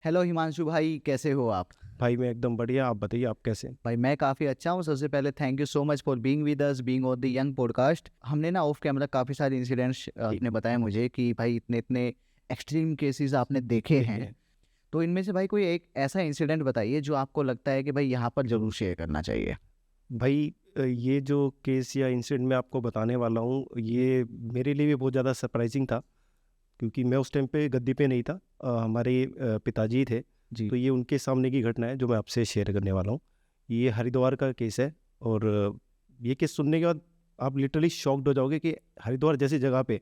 Hello Himanshu भाई, कैसे हो आप? भाई मैं एकदम बढ़िया। आप बताइए, आप कैसे हैं? भाई मैं काफ़ी अच्छा हूँ। सबसे पहले thank you so much for being with us, being on the young podcast. हमने ना ऑफ कैमरा काफ़ी सारे इंसिडेंट्स जी, आपने बताया मुझे कि भाई इतने इतने एक्सट्रीम केसेस आपने देखे देखे हैं। हैं। तो इनमें से भाई कोई एक ऐसा इंसिडेंट बताइए जो आपको लगता है कि भाई यहाँ पर जरूर शेयर करना चाहिए। भाई ये जो केस या इंसिडेंट मैं आपको बताने वाला हूँ, ये मेरे लिए भी बहुत ज़्यादा सरप्राइजिंग था, क्योंकि मैं उस टाइम पे गद्दी पे नहीं था। हमारे पिताजी थे। जी। तो ये उनके सामने की घटना है जो मैं आपसे शेयर करने वाला हूँ। ये हरिद्वार का केस है। और ये केस सुनने के बाद आप लिटरली शॉक्ड हो जाओगे कि हरिद्वार जैसी जगह पे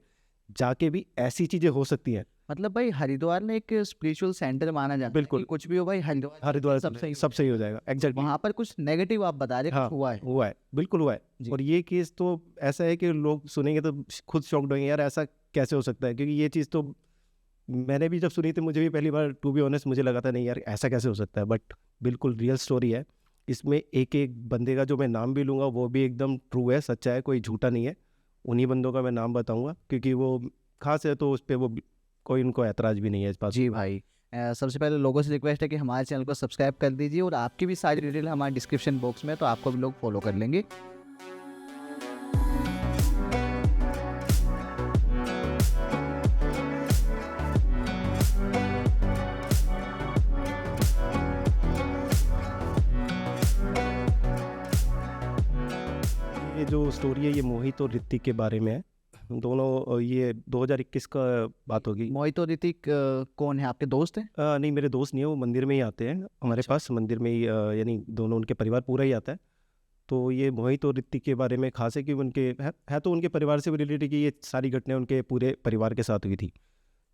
जाके भी ऐसी चीज़ें हो सकती हैं। मतलब भाई हरिद्वार में एक स्पिरिचुअल सेंटर माना जाता है कि बिल्कुल। कुछ भी हो भाई हरिद्वार चल के हरिद्वार सब सही हो सब सही हो जाएगा। जाएगा, तो एग्जैक्टली। वहाँ पर कुछ नेगेटिव आप बता रहे, कुछ हाँ, हुआ है? हुआ है, बिल्कुल हुआ है। जी। और ये केस तो ऐसा है कि लोग सुनेंगे तो खुद शॉक्ड होंगे, यार ऐसा कैसे हो सकता है, क्योंकि ये चीज़ तो मैंने भी जब सुनी थी, मुझे भी पहली बार टू बी ऑनेस्ट मुझे लगा था नहीं यार ऐसा कैसे हो सकता है, बट बिल्कुल रियल स्टोरी है। इसमें एक एक बंदे का जो मैं नाम भी लूँगा वो भी एकदम ट्रू है, सच्चा है, कोई झूठा नहीं है। उन्हीं बंदों का मैं नाम बताऊँगा क्योंकि वो खास है, तो उस पर वो कोई उनको ऐतराज़ भी नहीं है इस बात जी पे। भाई। सबसे पहले लोगों से रिक्वेस्ट है कि हमारे चैनल को सब्सक्राइब कर दीजिए और आपकी भी सारी डिटेल हमारे डिस्क्रिप्शन बॉक्स में है, तो आपको भी लोग फॉलो कर लेंगे। ये जो स्टोरी है ये मोहित और ऋतिक के बारे में है। दोनों ये 2021 का बात होगी। मोहित और ऋतिक कौन है, आपके दोस्त हैं? नहीं, मेरे दोस्त नहीं है, वो मंदिर में ही आते हैं हमारे अच्छा। पास, मंदिर में ही यानी दोनों उनके परिवार पूरा ही आता है। तो ये मोहित और ऋतिक के बारे में खास है कि उनके है तो उनके परिवार से भी रिलेटेड, कि ये सारी घटनाएं उनके पूरे परिवार के साथ हुई थी।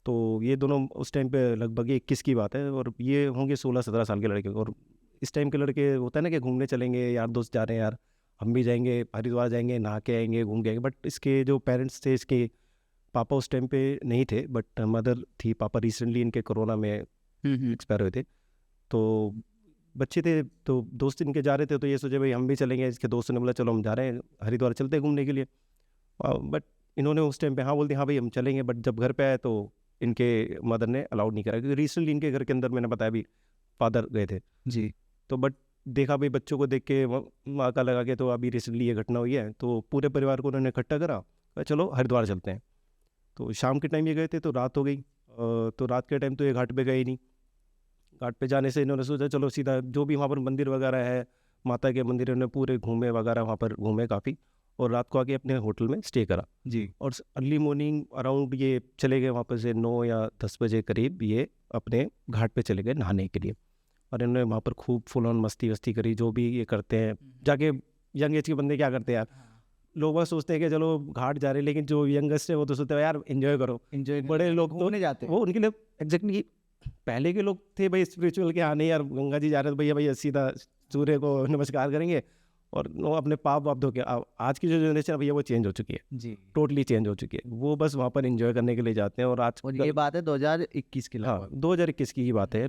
तो ये दोनों उस टाइम पे लगभग 21 की बात है, और ये होंगे 16-17 साल के लड़के। और इस टाइम के लड़के होता है ना कि घूमने चलेंगे, यार दोस्त जा रहे हैं, यार हम भी जाएंगे, हरिद्वार जाएंगे, नहा के आएंगे, घूम के आएंगे। बट इसके जो पेरेंट्स थे, इसके पापा उस टाइम पे नहीं थे, बट मदर थी। पापा रिसेंटली इनके कोरोना में हम्म। एक्सपायर हुए थे। तो बच्चे थे, तो दोस्त इनके जा रहे थे, तो ये सोचे भाई हम भी चलेंगे। इसके दोस्तों ने बोला चलो हम जा रहे हैं, हरिद्वार चलते हैं घूमने के लिए। बट इन्होंने उस टाइम पे हाँ बोल दिया, हाँ भाई हम चलेंगे। बट जब घर पे आए तो इनके मदर ने अलाउड नहीं करा, क्योंकि रिसेंटली इनके घर के अंदर मैंने बताया भी फादर गए थे। जी। तो बट देखा भाई बच्चों को देख के माँ का लगा के, तो अभी रिसेंटली ये घटना हुई है, तो पूरे परिवार को उन्होंने इकट्ठा करा, कहा, चलो हरिद्वार चलते हैं। तो शाम के टाइम ये गए थे, तो रात हो गई। तो रात के टाइम तो ये घाट पे गए ही नहीं। घाट पे जाने से इन्होंने सोचा चलो सीधा जो भी वहाँ पर मंदिर वगैरह है, माता के मंदिर, इन्होंने पूरे घूमे वगैरह, वहाँ पर घूमे काफ़ी। और रात को आके अपने होटल में स्टे करा। जी। और अर्ली मॉर्निंग अराउंड ये चले गए वहाँ पर से 9 या 10 बजे करीब, ये अपने घाट पे चले गए नहाने के लिए। और इन्होंने वहाँ पर खूब फुल ऑन मस्ती वस्ती करी, जो भी ये करते हैं जाके। यंग एज के बंदे क्या करते हैं यार, हाँ। लोग बस सोचते हैं कि चलो घाट जा रहे हैं, लेकिन जो यंगेस्ट है वो तो सोचते हैं यार एंजॉय करो। एंजॉय बड़े लोग तो घूमने जाते वो हैं। उनके लिए एग्जैक्टली पहले के लोग थे भाई स्पिरिचुअल के, हाँ नहीं यार गंगा जी जा रहे हैं तो भैया भैया सीधा सूर्य को नमस्कार करेंगे और वो अपने पाप वाप धो के। आज की जो जनरेशन है भैया वो चेंज हो चुकी है, जी। टोटली चेंज हो चुकी है। वो बस वहाँ पर एंजॉय करने के लिए जाते हैं। और आज और ये बात है 2021 की हाँ, लगभग। 2021 की ही बात है।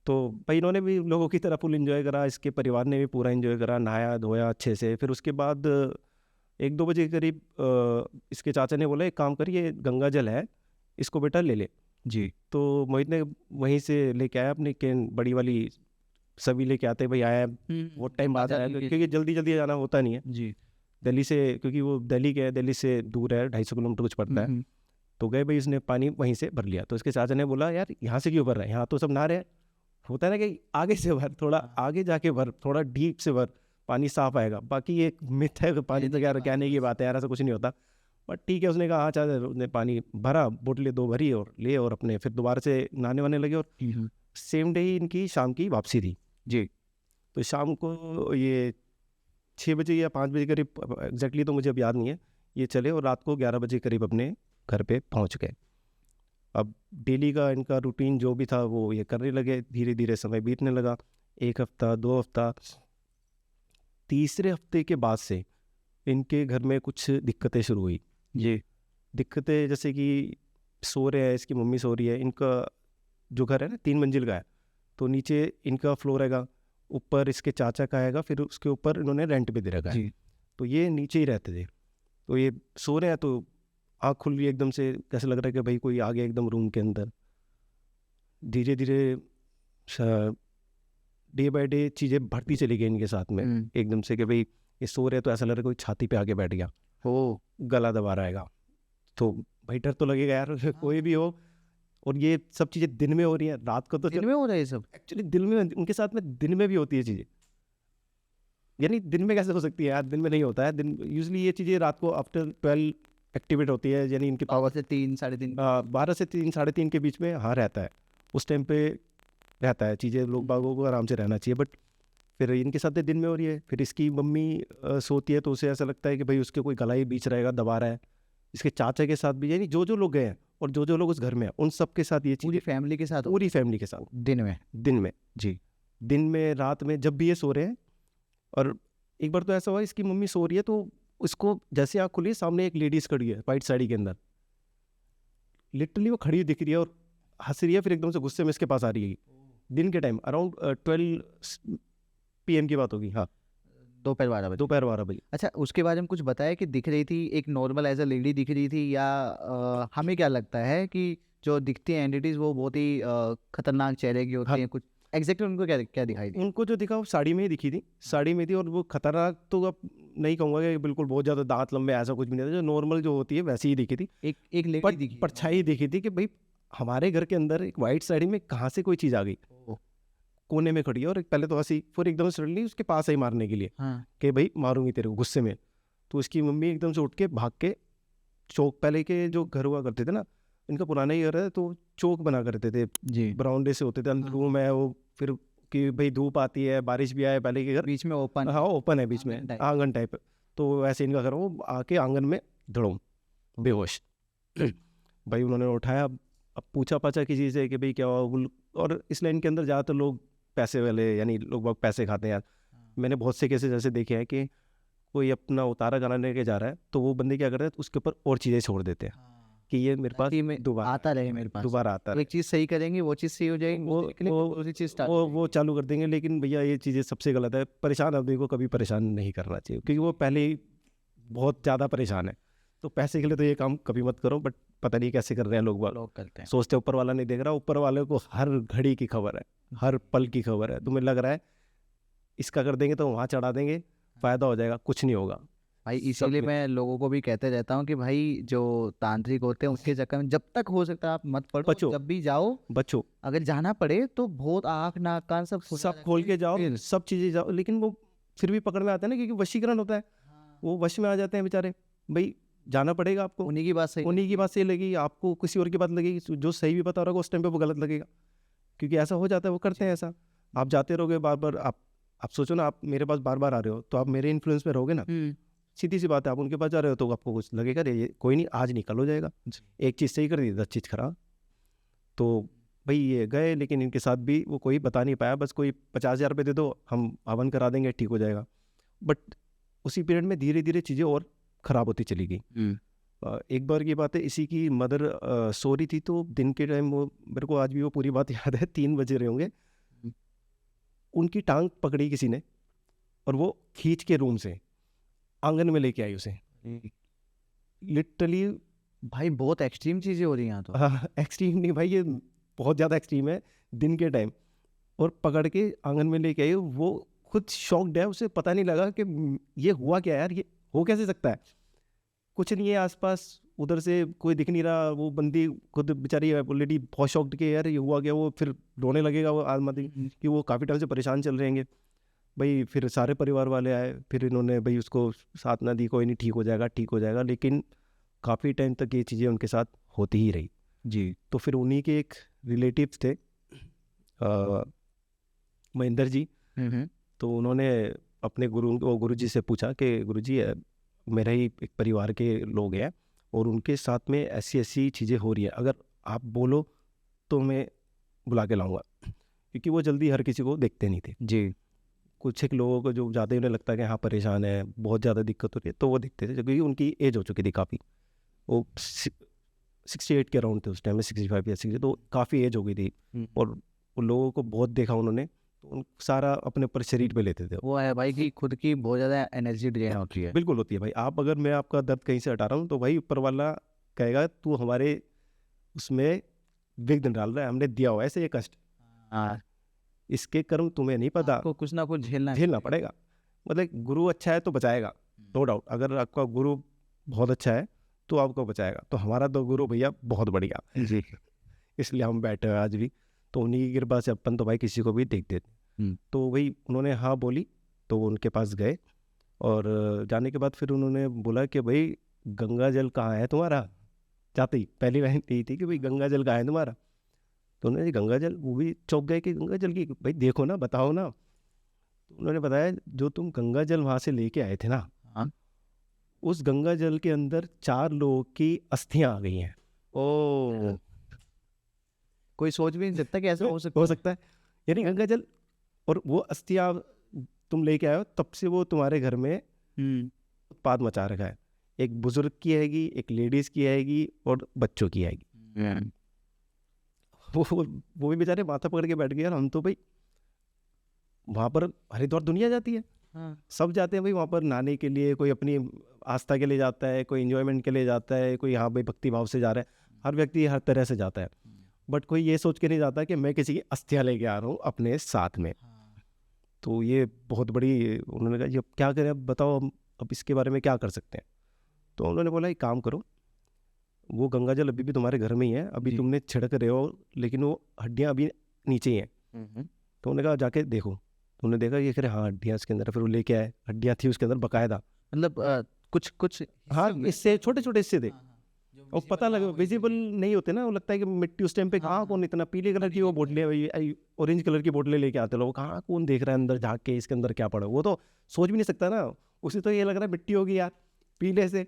तो भाई इन्होंने भी लोगों की तरह फुल एंजॉय करा, इसके परिवार ने भी पूरा एंजॉय करा, नहाया धोया अच्छे से। फिर उसके बाद 1-2 बजे के करीब इसके चाचा ने बोला एक काम करिए, गंगा जल है, इसको बेटा ले ले। जी। तो मोहित ने वहीं से लेके आया अपनी कैन बड़ी वाली, सभी लेके आते भाई आया वो टाइम बाद आया, क्योंकि जल्दी जल्दी जाना होता नहीं है जी। दिल्ली से, क्योंकि वो दिल्ली के है, दिल्ली से दूर है, 250 किलोमीटर कुछ पड़ता है। तो गए भाई, इसने पानी वहीं से भर लिया। तो इसके चाचा ने बोला यार यहाँ से क्यों भर रहा है, यहाँ तो सब नहा रहे हैं। होता है ना कि आगे से भर, थोड़ा आगे जाके भर, थोड़ा डीप से भर, पानी साफ आएगा। बाकी ये मिथ है कि पानी तो यार कहने की बात है यार, ऐसा कुछ नहीं होता। बट ठीक है, उसने कहा हाँ चाचा। उसने पानी भरा, बोतलें 2 भरी और लिए, और अपने फिर दोबारा से नहाने वाने लगे। और सेम डे ही इनकी शाम की वापसी थी। जी। तो शाम को ये 6 बजे या 5 बजे करीब, एग्जैक्टली तो मुझे अब याद नहीं है, ये चले और रात को 11 बजे करीब अपने घर पे पहुंच गए। अब डेली का इनका रूटीन जो भी था वो ये करने लगे। धीरे धीरे समय बीतने लगा, 1 हफ्ता 2 हफ्ता। तीसरे हफ्ते के बाद से इनके घर में कुछ दिक्कतें शुरू हुई। जी। दिक्कतें जैसे कि सो रहे हैं, इसकी मम्मी सो रही है, इनका जो घर है ना 3 मंजिल का है, तो नीचे इनका फ्लोर रहेगा, ऊपर इसके चाचा का आएगा, फिर उसके ऊपर इन्होंने रेंट पे दे रखा है। जी। तो ये नीचे ही रहते थे। तो ये सो रहे हैं, तो आँख खुल रही है एकदम से, कैसे लग रहा है कि भाई कोई आ गया एकदम रूम के अंदर। धीरे धीरे डे बाय डे चीज़ें बढ़ती चली गई इनके साथ में। एकदम से कि भाई ये सो रहे तो ऐसा लग रहा है कोई छाती पे आके बैठ गया, ओ गला दबा रहेगा, तो भाई डर तो लगेगा यार कोई भी हो। और ये सब चीज़ें दिन में हो रही हैं, रात को तो दिन में हो रहा है ये सब? एक्चुअली दिन में उनके साथ में दिन में भी होती है चीज़ें। यानी दिन में कैसे हो सकती है यार, दिन में नहीं होता है। दिन यूजली ये चीज़ें रात को आफ्टर 12 एक्टिवेट होती है, यानी इनके पावर से 3 साढ़े 3 12 से 3 साढ़े 3 के बीच में हाँ रहता है, उस टाइम पे रहता है चीज़ें, लोग बागों को आराम से रहना चाहिए। बट फिर इनके साथ दिन में हो रही है। फिर इसकी मम्मी सोती है तो उसे ऐसा लगता है कि भाई उसके कोई गला ही बीच रहेगा, दबा रहा है। इसके चाचा के साथ भी, यानी जो जो लोग गए हैं और जो जो लोग उस घर में हैं उन सब के साथ ये पूरी चीज़, फैमिली के साथ पूरी फैमिली के साथ दिन में? दिन में जी, दिन में रात में जब भी ये सो रहे हैं। और एक बार तो ऐसा हुआ, इसकी मम्मी सो रही है तो उसको जैसे आँख खुली, सामने एक लेडीज़ खड़ी है वाइट साड़ी के अंदर, लिटरली वो खड़ी दिख रही है और हंस रही है। फिर एकदम से गुस्से में इसके पास आ रही है। दिन के टाइम अराउंड 12 PM की बात होगी, हाँ, दोपहर 12 बजे। दोपहर 12 बजे। अच्छा, उसके बारे में कुछ बताया कि दिख रही थी एक नॉर्मल एज अ लेडी दिख रही थी, या हमें क्या लगता है कि जो दिखती हैं एंटिटीज वो बहुत ही खतरनाक चेहरे की होती हाँ। हैं? कुछ एग्जैक्टली उनको क्या क्या दिखाई दी? उनको जो दिखा वो साड़ी में ही दिखी थी, साड़ी में थी। और वो खतरनाक तो अब नहीं कहूँगा कि बिल्कुल बहुत ज़्यादा दांत लंबे, ऐसा कुछ भी नहीं था। जो नॉर्मल जो होती है वैसी ही दिखी थी। एक लेडी दिखी, परछाई दिखी थी कि भाई हमारे घर के अंदर एक वाइट साड़ी में कहाँ से कोई चीज़ आ गई, कोने में खड़ी है। और पहले तो हंसी, फिर एकदम से सडनली उसके पास आई मारने के लिए, हाँ। कि भाई मारूंगी तेरे को, गुस्से में। तो उसकी मम्मी एकदम से उठ के भाग के चौक, पहले के जो घर हुआ करते थे ना, इनका पुराना ही घर है, तो चौक बना करते थे जी, ब्राउन डे से होते थे, अंदर रूम है वो। फिर कि भाई धूप आती है, बारिश भी आए, पहले के घर बीच में ओपन, हाँ ओपन है बीच में, आंगन type। आंगन टाइप। तो वैसे इनका घर, वो आके आंगन में धड़ोम बेहोश। भाई उन्होंने उठाया, अब पूछा पाछा किसी से कि भाई क्या हुआ। और इस लाइन के अंदर ज़्यादातर लोग पैसे वाले, यानी लोग बहुत पैसे खाते हैं यार। मैंने बहुत से केसेस ऐसे देखे हैं कि कोई अपना उतारा कराने के जा रहा है तो वो बंदे क्या करते हैं, उसके ऊपर और चीज़ें छोड़ देते हैं कि ये मेरे पास दोबारा आता रहे, मेरे पास दोबारा आता तो है। एक चीज़ सही करेंगे, वो चीज़ सही हो जाएगी, दूसरी चीज़ स्टार्ट वो चालू कर देंगे। लेकिन भैया ये चीज़ें सबसे गलत है। परेशान आदमी को कभी परेशान नहीं करना चाहिए, क्योंकि वो पहले ही बहुत ज़्यादा परेशान है। तो पैसे के लिए तो ये काम कभी मत करो। बट पता नहीं कैसे कर रहे हैं लोग करते हैं। सोचते ऊपर वाला नहीं देख रहा, ऊपर वाले को हर घड़ी की खबर है, हर पल की खबर है। तुम्हें लग रहा है इसका कर देंगे तो वहाँ चढ़ा देंगे, फ़ायदा हो जाएगा, कुछ नहीं होगा भाई। इसीलिए मैं लोगों को भी कहते रहता हूँ कि भाई जो तांत्रिक होते हैं उसके चक्कर में जब तक हो सकता है आप मत पड़ो, बचो। जब भी जाओ, बच्चों अगर जाना पड़े तो बहुत आँख नाक कान सब खोल के जाओ, सब चीज़ें जाओ। लेकिन वो फिर भी पकड़ में आते हैं ना, क्योंकि वशीकरण होता है, वो वश में आ जाते हैं बेचारे। भाई जाना पड़ेगा आपको, उन्हीं की बात सही, उन्हीं की बात सही लगेगी आपको, किसी और की बात लगेगी। जो सही भी बता रहा होगा उस टाइम पे वो गलत लगेगा, क्योंकि ऐसा हो जाता है, वो करते हैं ऐसा। आप जाते रहोगे बार बार, आप सोचो ना, आप मेरे पास बार बार आ रहे हो तो आप मेरे इन्फ्लुएंस में रहोगे ना। सीधी सी बात है, आप उनके पास जा रहे हो तो आपको कुछ लगेगा, ये कोई नहीं, आज निकल हो जाएगा। एक चीज़ सही कर दी, 10 चीज़ खराब। तो भाई ये गए, लेकिन इनके साथ भी वो कोई बता नहीं पाया। बस कोई 50,000 रुपये दे दो, हम हवन करा देंगे, ठीक हो जाएगा। बट उसी पीरियड में धीरे धीरे चीज़ें और ख़राब होती चली गई। एक बार की बात है, इसी की मदर सो रही थी, तो दिन के टाइम वो, मेरे को आज भी वो पूरी बात याद है, 3 बजे रहे होंगे, उनकी टांग पकड़ी किसी ने और वो खींच के रूम से आंगन में लेके आई उसे। लिटरली भाई बहुत एक्सट्रीम चीज़ें हो रही हैं यहाँ तो। हाँ, एक्सट्रीम नहीं भाई, ये बहुत ज़्यादा एक्सट्रीम है। दिन के टाइम और पकड़ के आंगन में लेके आई, वो खुद शॉक्ड है, उसे पता नहीं लगा कि ये हुआ क्या यार, ये हो कैसे सकता है। कुछ नहीं है आसपास, उधर से कोई दिख नहीं रहा। वो बंदी खुद बेचारी ऑलरेडी बहुत शॉक्ड के यार ये हुआ क्या। वो फिर रोने लगेगा वो आदमी कि वो काफ़ी टाइम से परेशान चल रहे हैं भाई। फिर सारे परिवार वाले आए, फिर इन्होंने भाई उसको साथ ना दी, कोई नहीं, ठीक हो जाएगा, ठीक हो जाएगा। लेकिन काफ़ी टाइम तक ये चीज़ें उनके साथ होती ही रही जी। तो फिर उन्हीं के एक रिलेटिव्स थे, महेंद्र जी। तो उन्होंने अपने गुरुजी से पूछा कि गुरुजी, मेरा ही एक परिवार के लोग हैं और उनके साथ में ऐसी ऐसी चीज़ें हो रही है, अगर आप बोलो तो मैं बुला के लाऊंगा। क्योंकि वो जल्दी हर किसी को देखते नहीं थे जी। कुछ एक लोगों को जो ज़्यादा उन्हें लगता है कि हाँ परेशान है, बहुत ज़्यादा दिक्कत हो रही है, तो वो दिखते थे, क्योंकि उनकी एज हो चुकी थी काफ़ी। वो 68 के अराउंड थे उस टाइम में, 65 या 60, तो काफ़ी एज हो गई थी। और उन लोगों को बहुत देखा उन्होंने, तो उन सारा अपने ऊपर शरीर पे लेते थे। वो है भाई कि खुद की बहुत ज़्यादा एनर्जी ड्रेन होती है। बिल्कुल होती है भाई। आप अगर मैं आपका दर्द कहीं से हटा रहा हूँ तो भाई ऊपर वाला कहेगा तू हमारे उसमें विघ्न डाल रहा है, हमने दिया हुआ है ऐसे ये कष्ट, हाँ, इसके कर्म तुम्हें नहीं पता, आपको कुछ ना कुछ झेलना पड़ेगा। मतलब गुरु अच्छा है तो बचाएगा, नो डाउट। अगर आपका गुरु बहुत अच्छा है तो आपको बचाएगा। तो हमारा तो गुरु भैया बहुत बढ़िया, जी। इसलिए हम बैठे हैं आज भी। तो उन्हीं की कृपा से अपन तो भाई किसी को भी देख देते। तो वही उन्होंने हाँ बोली, तो वो उनके पास गए, और जाने के बाद फिर उन्होंने बोला कि भाई गंगा जल कहाँ है तुम्हारा। जाते ही पहली लाइन यही थी कि भाई गंगा जल कहाँ है तुम्हारा। तो उन्होंने गंगा जल, वो भी चौंक गए कि गंगा जल की, भाई देखो ना, बताओ ना। तो उन्होंने बताया जो तुम गंगा जल वहाँ से लेके आए थे ना, हाँ, उस गंगा जल के अंदर 4 लोगों की अस्थियां आ गई हैं। ओ, कोई सोच भी नहीं सकता कि ऐसा हो सकता है, यानी गंगा जल और वो अस्थियां तुम लेके आए हो, तब से वो तुम्हारे घर में उत्पाद मचा रखा है। एक बुजुर्ग की आएगी, एक लेडीज की आएगी, और बच्चों की आएगी। वो भी बेचारे माथा पकड़ के बैठ गए, यार हम तो भाई वहाँ पर हरिद्वार दुनिया जाती है, हाँ, सब जाते हैं भाई वहाँ पर नहाने के लिए, कोई अपनी आस्था के लिए जाता है, कोई एंजॉयमेंट के लिए जाता है, कोई यहाँ भाई भक्ति भाव से जा रहा है, हर व्यक्ति हर तरह से जाता है। बट कोई ये सोच के नहीं जाता कि मैं किसी की अस्थियाँ लेके आ रहा हूँ अपने साथ में। तो ये बहुत बड़ी, उन्होंने कहा ये क्या करें, अब बताओ अब इसके बारे में क्या कर सकते हैं। तो उन्होंने बोला एक काम करो, वो गंगा जल अभी भी तुम्हारे घर में ही है, अभी जी। तुमने छिड़क रहे हो, लेकिन वो हड्डियाँ अभी नीचे ही हैं। तो उन्होंने कहा जाके देखो। तो उन्होंने देखा, ये कह रहे हाँ हड्डियाँ इसके अंदर है। फिर वो लेके आए, हड्डियाँ थी उसके अंदर बकायदा। मतलब कुछ कुछ हाँ, हिस्से में- इससे छोटे छोटे हिस्से थे, हाँ, हाँ, जो और visible पता ना लगे हो विजिबल easily। नहीं होते ना, वो लगता है कि मिट्टी उस टाइम पे हाँ, कहाँ हाँ, कौन इतना पीले कलर की वो बोतलें, ऑरेंज कलर की बोतलें लेके आते लोग, कहाँ कौन देख रहा है अंदर झाँक के इसके अंदर क्या पड़ा। वो तो सोच भी नहीं सकता ना, उसे तो ये लग रहा है मिट्टी होगी यार पीले से,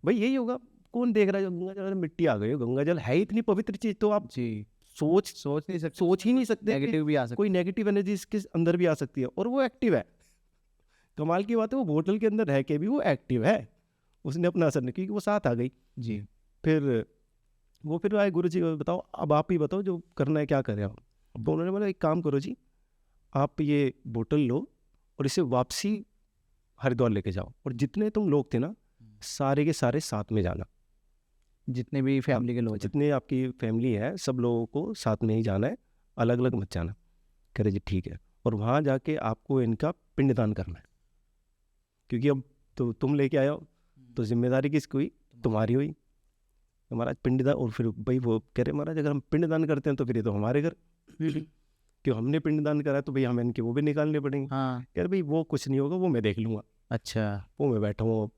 भाई यही होगा, कौन देख रहा है, गंगा जल में मिट्टी आ गई हो, गंगा जल है इतनी पवित्र चीज, तो आप जी, सोच ही नहीं सकते कि नेगेटिव भी आ सकता कोई नेगेटिव एनर्जी इसके अंदर भी आ सकती है, और वो एक्टिव है। कमाल की बात है, वो बोतल के अंदर रह के भी वो एक्टिव है, उसने अपना असर नहीं, क्योंकि वो साथ आ गई। जी। फिर वो फिर आए, गुरु जी बताओ, अब आप ही बताओ जो करना है क्या करें आप। तो उन्होंने बोला एक काम करो जी, आप ये बोतल लो और इसे वापसी हरिद्वार लेके जाओ, और जितने तुम लोग थे ना सारे के सारे साथ में जाना, जितने भी फैमिली के लोग हैं। जितने आपकी फैमिली है सब लोगों को साथ में ही जाना है, अलग अलग मत जाना। कह रहे जी ठीक है, और वहाँ जाके आपको इनका पिंडदान करना है, क्योंकि अब तो तुम लेके आए हो, तो जिम्मेदारी किसकी हुई, तुम्हारी हुई। तो महाराज पिंडदान, और फिर भाई वो कह रहे महाराज अगर हम पिंडदान करते हैं तो फिर ये तो हमारे घर क्यों, हमने पिंडदान करा तो भाई हमें इनके वो भी निकालने पड़ेंगे। हाँ, कह रहे भाई वो कुछ नहीं होगा, वो मैं देख लूँगा, अच्छा, वो मैं बैठा हूँ अब,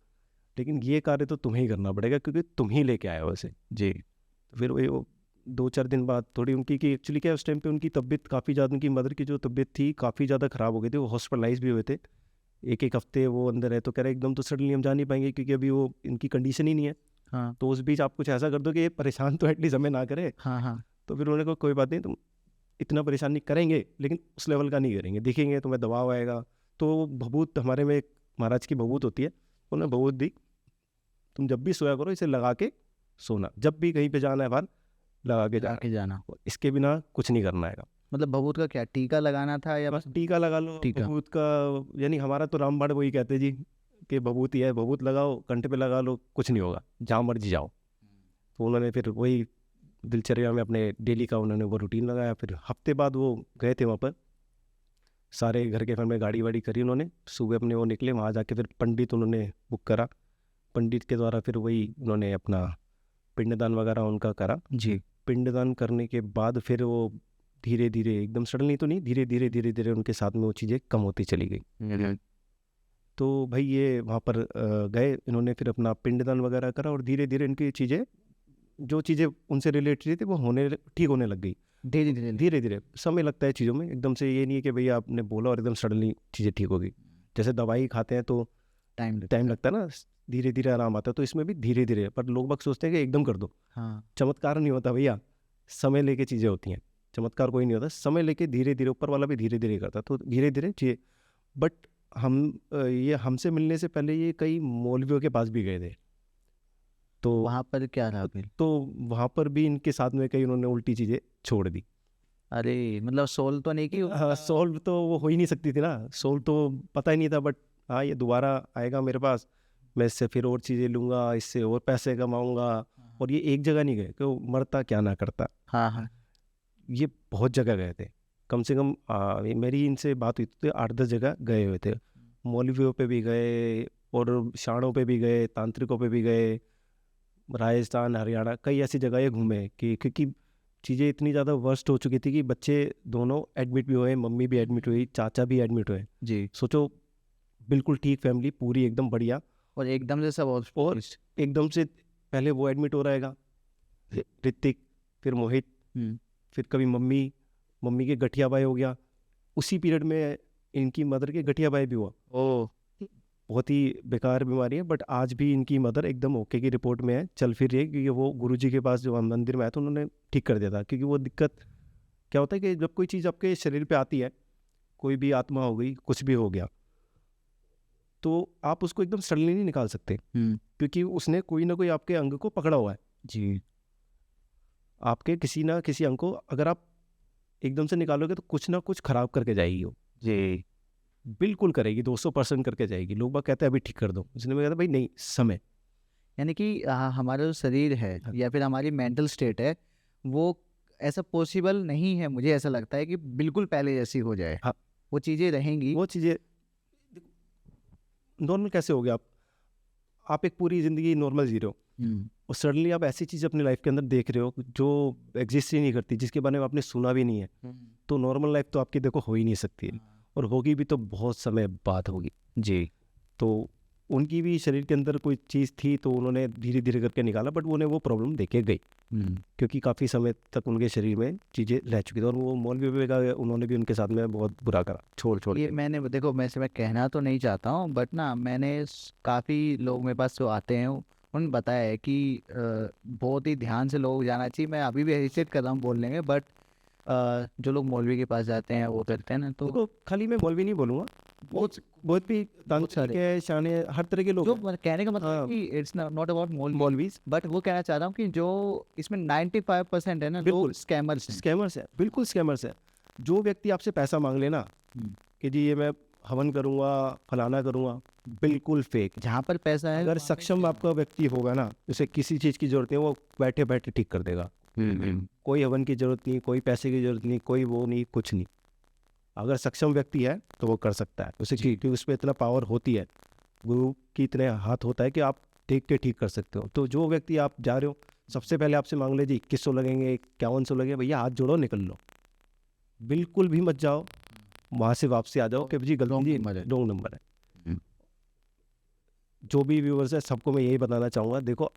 लेकिन ये कार्य तो तुम्हें ही करना पड़ेगा क्योंकि तुम ही लेके आए हो उसे। जी। तो फिर वही वो 2-4 दिन बाद थोड़ी उनकी कि एक्चुअली क्या उस टाइम पे उनकी तबीयत काफ़ी ज़्यादा, उनकी मदर की जो तबीयत थी काफ़ी ज़्यादा ख़राब हो गई थी, वो हॉस्पिटलाइज भी हुए थे, एक हफ्ते वो अंदर है। तो कह रहे एकदम तो सडनली हम जा नहीं पाएंगे क्योंकि अभी वो इनकी कंडीशन ही नहीं है, हाँ, तो उस बीच आप कुछ ऐसा कर दो कि ये परेशान तो एटलीस्ट हमें ना करे। हाँ, हाँ, तो फिर उन्होंने कहा कोई बात नहीं, तुम इतना परेशान नहीं करेंगे, लेकिन उस लेवल का नहीं करेंगे, दिखेंगे तुम्हें दबाव आएगा। तो भभूत, हमारे में एक महाराज की भभूत होती है, उन्होंने भभूत दी, तुम जब भी सोया करो इसे लगा के सोना, जब भी कहीं पे जाना है बाहर लगा के जाना, आके जाना। इसके बिना कुछ नहीं करना है। मतलब भभूत का क्या टीका लगाना था या बस टीका लगा लो टीका? भभूत का, यानी हमारा तो रामबाण वही कहते जी कि भभूत ही है, भभूत लगाओ कंठे पे लगा लो, कुछ नहीं होगा, जहाँ मर्जी जाओ। तो उन्होंने फिर वही दिनचर्या में अपने डेली का उन्होंने वो रूटीन लगाया। फिर हफ्ते बाद वो गए थे वहाँ पर, सारे घर के घर में गाड़ी वाड़ी करी उन्होंने, सुबह अपने वो निकले, वहाँ जाके फिर पंडित उन्होंने बुक करा, पंडित के द्वारा फिर वही उन्होंने अपना पिंडदान वगैरह उनका करा। जी। पिंडदान करने के बाद फिर वो धीरे धीरे, एकदम सडनली तो नहीं, धीरे धीरे धीरे उनके साथ में वो चीज़ें कम होती चली गई। तो भाई ये वहाँ पर गए, इन्होंने फिर अपना पिंडदान वगैरह करा, और धीरे धीरे इनकी चीज़ें, जो चीज़ें उनसे रिलेटेड थी वो ठीक होने लग गई। धीरे धीरे धीरे धीरे समय लगता है चीज़ों में, एकदम से ये नहीं है कि भैया आपने बोला और एकदम सडनली चीज़ें ठीक हो गई। जैसे दवाई खाते हैं तो टाइम लगता है ना, धीरे धीरे आराम आता है, तो इसमें भी धीरे धीरे, पर लोग बाग सोचते हैं कि एकदम कर दो। हाँ, चमत्कार नहीं होता भैया, समय लेके चीज़ें होती हैं, चमत्कार कोई नहीं होता, समय लेके धीरे धीरे, ऊपर वाला भी धीरे धीरे करता है, तो धीरे धीरे चाहिए। बट हम ये हमसे मिलने से पहले ये कई मौलवियों के पास भी गए थे, तो वहाँ पर क्या रहा फिर? तो वहाँ पर भी इनके साथ में कई उन्होंने उल्टी चीज़ें छोड़ दी। अरे मतलब सोल तो नहीं की? हाँ, सोल्व तो वो हो ही नहीं सकती थी ना, सोल्व तो पता ही नहीं था, बट हाँ ये दोबारा आएगा मेरे पास, मैं इससे फिर और चीज़ें लूँगा, इससे और पैसे कमाऊँगा, और ये एक जगह नहीं गए कि वो मरता क्या ना करता, हाँ हाँ। ये बहुत जगह गए थे। कम से कम मेरी इनसे बात हुई थी 8-10 जगह गए हुए थे। मौलवियों पे भी गए और शाणों पे भी गए, तांत्रिकों पे भी गए, राजस्थान हरियाणा कई ऐसी जगह ये घूमे कि क्योंकि चीज़ें इतनी ज़्यादा वर्स्ट हो चुकी थी कि बच्चे दोनों एडमिट भी हुए, मम्मी भी एडमिट हुई, चाचा भी एडमिट हुए। जी। सोचो, बिल्कुल ठीक फैमिली पूरी एकदम बढ़िया, और एकदम से सब और हॉस्पिटलिस्ट। एकदम से पहले वो एडमिट हो रहेगा, ऋतिक, फिर मोहित, फिर कभी मम्मी, मम्मी के गठियाबाई हो गया, उसी पीरियड में इनकी मदर के गठियाबाई भी हुआ। ओ। बहुत ही बेकार बीमारी है, बट आज भी इनकी मदर एकदम ओके की रिपोर्ट में है, चल फिर रही है, क्योंकि वो गुरुजी के पास जो मंदिर में आया था उन्होंने ठीक कर दिया था। क्योंकि वो दिक्कत क्या होता है कि जब कोई चीज़ आपके शरीर पे आती है, कोई भी आत्मा हो गई, कुछ भी हो गया, तो आप उसको एकदम सडनली नहीं निकाल सकते, क्योंकि उसने कोई ना कोई आपके अंग को पकड़ा हुआ है। जी। आपके किसी ना किसी अंग को अगर आप एकदम से निकालोगे तो कुछ ना कुछ खराब करके जाएगी वो, जी। बिल्कुल करेगी, 200% करके जाएगी। लोग बाग कहते हैं अभी ठीक कर दो, उसने मैं कहता भाई नहीं, समय। यानी कि हमारा जो शरीर है हाँ। या फिर हमारी मेंटल स्टेट है, वो ऐसा पॉसिबल नहीं है, मुझे ऐसा लगता है कि बिल्कुल पहले जैसी हो जाए। हाँ। वो चीज़ें रहेंगी। वो चीज़ें नॉर्मल कैसे हो गया, आप एक पूरी ज़िंदगी नॉर्मल जी रहे हो, और सडनली आप ऐसी चीज़ अपनी लाइफ के अंदर देख रहे हो जो एग्जिस्ट ही नहीं करती, जिसके बारे में आपने सुना भी नहीं है, तो नॉर्मल लाइफ तो आपकी देखो हो ही नहीं सकती है, और होगी भी तो बहुत समय बाद होगी। जी। तो उनकी भी शरीर के अंदर कोई चीज़ थी, तो उन्होंने धीरे धीरे करके निकाला, बट उन्हें वो प्रॉब्लम देके गई, क्योंकि काफ़ी समय तक उनके शरीर में चीज़ें रह चुकी थी, और वो मौलवी भी गए, उन्होंने भी उनके साथ में बहुत बुरा करा, छोड़ ये के। मैंने देखो, मैं कहना तो नहीं चाहता हूँ, बट ना मैंने काफ़ी लोग मेरे पास जो आते हैं उन्होंने बताया है कि बहुत ही ध्यान से लोग जाना चाहिए। मैं अभी भी हेजिटेट कर रहा हूँ बोलने में, बट जो लोग मौलवी के पास जाते हैं वो करते हैं ना, तो देखो, खाली मैं मौलवी नहीं बोलूँगा, बहुत बहुत भी तांत्रिक सारे है, शाने, हर तरह के लोग जो हैं। कहने का मतलब है हाँ, कि इट्स नॉट अबाउट मौलवीज बट वो कहना चाह रहा हूँ कि जो इसमें 95% है ना, बिल्कुल लोग स्कैमर्स हैं। स्कैमर्स है, बिल्कुल स्कैमर्स है। जो व्यक्ति आपसे पैसा मांग लेना कि जी ये मैं हवन करूँगा, फलाना करूँगा, बिल्कुल फेक। जहाँ पर पैसा है अगर वहाँ पे सक्षम scam आपका व्यक्ति होगा ना, उसे किसी चीज़ की जरूरत नहीं है, वो बैठे बैठे ठीक कर देगा। कोई हवन की जरूरत नहीं, कोई पैसे की जरूरत नहीं, कोई वो नहीं, कुछ नहीं। अगर सक्षम व्यक्ति है तो वो कर सकता है उसे, क्योंकि उस पर इतना पावर होती है, गुरु की इतने हाथ होता है कि आप देख के ठीक कर सकते हो। तो जो व्यक्ति आप जा रहे हो, सबसे पहले आपसे मांग ले जी 2100 लगेंगे, 5100 लगेंगे, भैया हाथ जोड़ो, निकल लो, बिल्कुल भी मत जाओ, वहाँ से वापसी आ जाओ कि जी गलती जी रॉन्ग नंबर है। जो भी व्यूअर्स है सबको मैं यही बताना चाहूँगा, देखो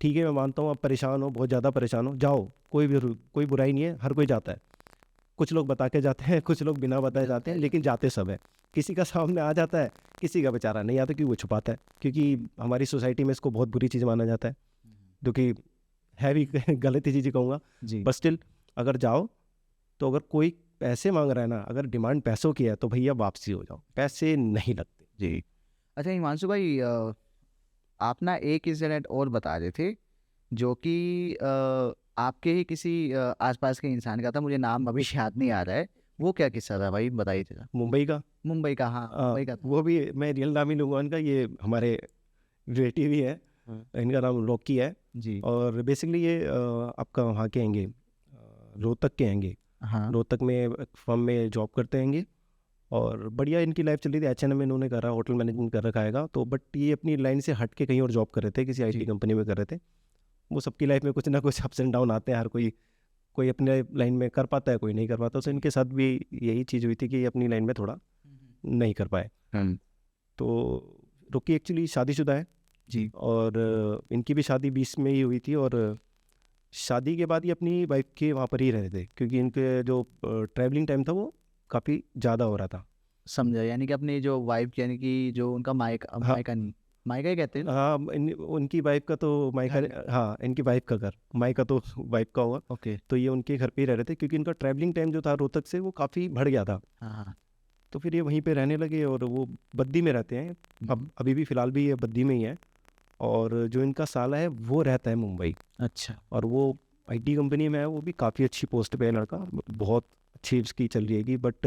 ठीक है, मैं मानता हूँ आप परेशान हो, बहुत ज़्यादा परेशान हो, जाओ, कोई बुराई नहीं है, हर कोई जाता है। कुछ लोग बता के जाते हैं, कुछ लोग बिना बताए जाते हैं, लेकिन जाते सब है। किसी का सामने आ जाता है, किसी का बेचारा नहीं आता, क्योंकि वो छुपाता है, क्योंकि हमारी सोसाइटी में इसको बहुत बुरी चीज़ माना जाता है, जो कि है भी गलत ही चीज़ कहूँगा, जी। बट स्टिल अगर जाओ तो अगर कोई पैसे मांग रहा है ना, अगर डिमांड पैसों की है तो भैया वापसी हो जाओ, पैसे नहीं लगते। जी। अच्छा हिमांशु भाई, आप ना एक इंसिडेंट और बता रहे थे जो कि आपके ही किसी आसपास के इंसान का था, मुझे नाम अभी याद नहीं आ रहा है। वो क्या किस्सा था भाई, बताइए जरा। मुंबई का मुंबई का, हाँ मुंबई का था। वो भी मैं रियल नाम ही लूँगा इनका, ये हमारे रिलेटिव ही है, इनका नाम रॉकी है, जी। और बेसिकली ये आपका वहाँ के हैंगे, रोहतक के हैंगे, हाँ। रोहतक में एक फर्म में जॉब करते हैंगे, और बढ़िया इनकी लाइफ चल रही थी। H&M में इन्होंने करा, होटल मैनेजमेंट कर रखा है, तो बट ये अपनी लाइन से हट के कहीं और जॉब कर रहे थे, किसी IT कंपनी में कर रहे थे। वो सबकी लाइफ में कुछ ना कुछ अप्स एंड डाउन आते हैं, हर कोई अपने लाइन में कर पाता है, कोई नहीं कर पाता। तो इनके साथ भी यही चीज़ हुई थी कि ये अपनी लाइन में थोड़ा नहीं कर पाए। तो रोकी एक्चुअली शादीशुदा है जी। और इनकी भी शादी 20 में ही हुई थी, और शादी के बाद ये अपनी वाइफ के वहाँ पर ही रहे थे, क्योंकि इनके जो ट्रैवलिंग टाइम था वो काफ़ी ज़्यादा हो रहा था। समझा, यानी कि अपनी जो वाइफ, यानी कि जो उनका मायका, हाँ, मायका नहीं, मायका ही कहते हैं ना। हाँ, उनकी वाइफ का तो मायका, हाँ इनकी वाइफ का घर, मायका तो वाइफ का होगा। ओके। तो ये उनके घर पे ही रह रहे थे, क्योंकि इनका ट्रैवलिंग टाइम जो था रोहतक से वो काफ़ी बढ़ गया था। हाँ हाँ। तो फिर ये वहीं पे रहने लगे, और वो बद्दी में रहते हैं, अब अभी भी फ़िलहाल भी ये बद्दी में ही है। और जो इनका साला है वो रहता है मुंबई, अच्छा। और वो IT कंपनी में है, वो भी काफ़ी अच्छी पोस्ट पे है लड़का, बहुत अच्छी उसकी चल रही है। बट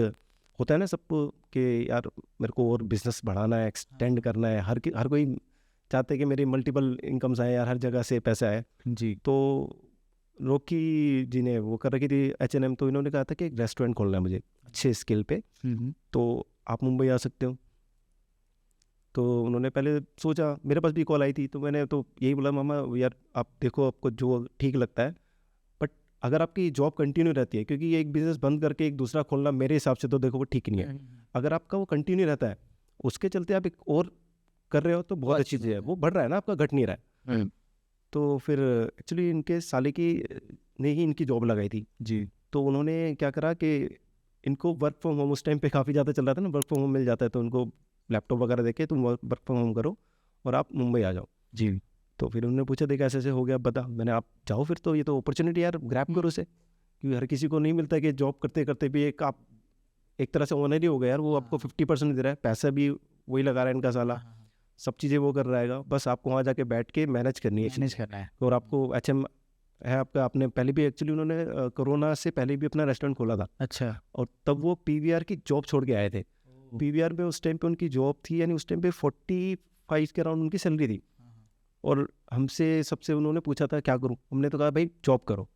होता है ना सबको कि यार मेरे को और बिजनेस बढ़ाना है, एक्सटेंड करना है, हर कोई चाहते कि मेरी मल्टीपल इनकम्स आए यार, हर जगह से पैसे आए। जी। तो रॉकी जी ने वो कर रखी थी H&M, तो इन्होंने कहा था कि एक रेस्टोरेंट खोलना है मुझे अच्छे स्केल पे, तो आप मुंबई आ सकते हो। तो उन्होंने पहले सोचा, मेरे पास भी कॉल आई थी, तो मैंने तो यही बोला मामा यार आप देखो आपको जो ठीक लगता है, बट अगर आपकी जॉब कंटिन्यू रहती है, क्योंकि ये एक बिजनेस बंद करके एक दूसरा खोलना मेरे हिसाब से तो देखो वो ठीक नहीं है। अगर आपका वो कंटिन्यू रहता है, उसके चलते आप एक और कर रहे हो तो बहुत अच्छी चीज़ है, वो बढ़ रहा है ना, आपका घट नहीं रहा है। तो फिर एक्चुअली इनके साले की ने ही इनकी जॉब लगाई थी जी। तो उन्होंने क्या करा कि इनको वर्क फ्रॉम होम, उस टाइम पे काफ़ी ज़्यादा चल रहा था ना, वर्क फ्रॉम होम मिल जाता है, तो उनको लैपटॉप वगैरह देके तुम वर्क फ्रॉम होम करो और आप मुंबई आ जाओ। जी। तो फिर उन्होंने पूछा देखा ऐसे ऐसे हो गया, बता। मैंने आप जाओ फिर, तो ये तो अपॉर्चुनिटी यार, ग्रैब करो उसे, क्योंकि हर किसी को नहीं मिलता कि जॉब करते करते भी आप एक तरह से ओनर ही हो गया यार, वो आपको 50% दे रहा है, पैसा भी वही लगा रहा है इनका साला, सब चीज़ें वो कर रहेगा, बस आपको वहाँ जाके बैठ के मैनेज करनी है मैनेज करना है। और आपको HM है आपका, आपने पहले भी एक्चुअली उन्होंने कोरोना से पहले भी अपना रेस्टोरेंट खोला था, अच्छा। और तब वो PVR की जॉब छोड़ के आए थे। PVR में उस टाइम पे उनकी जॉब थी, यानी उस टाइम पे 45 के अराउंड उनकी सैलरी थी, और हमसे सबसे उन्होंने पूछा था क्या करूं, हमने तो कहा भाई जॉब करो,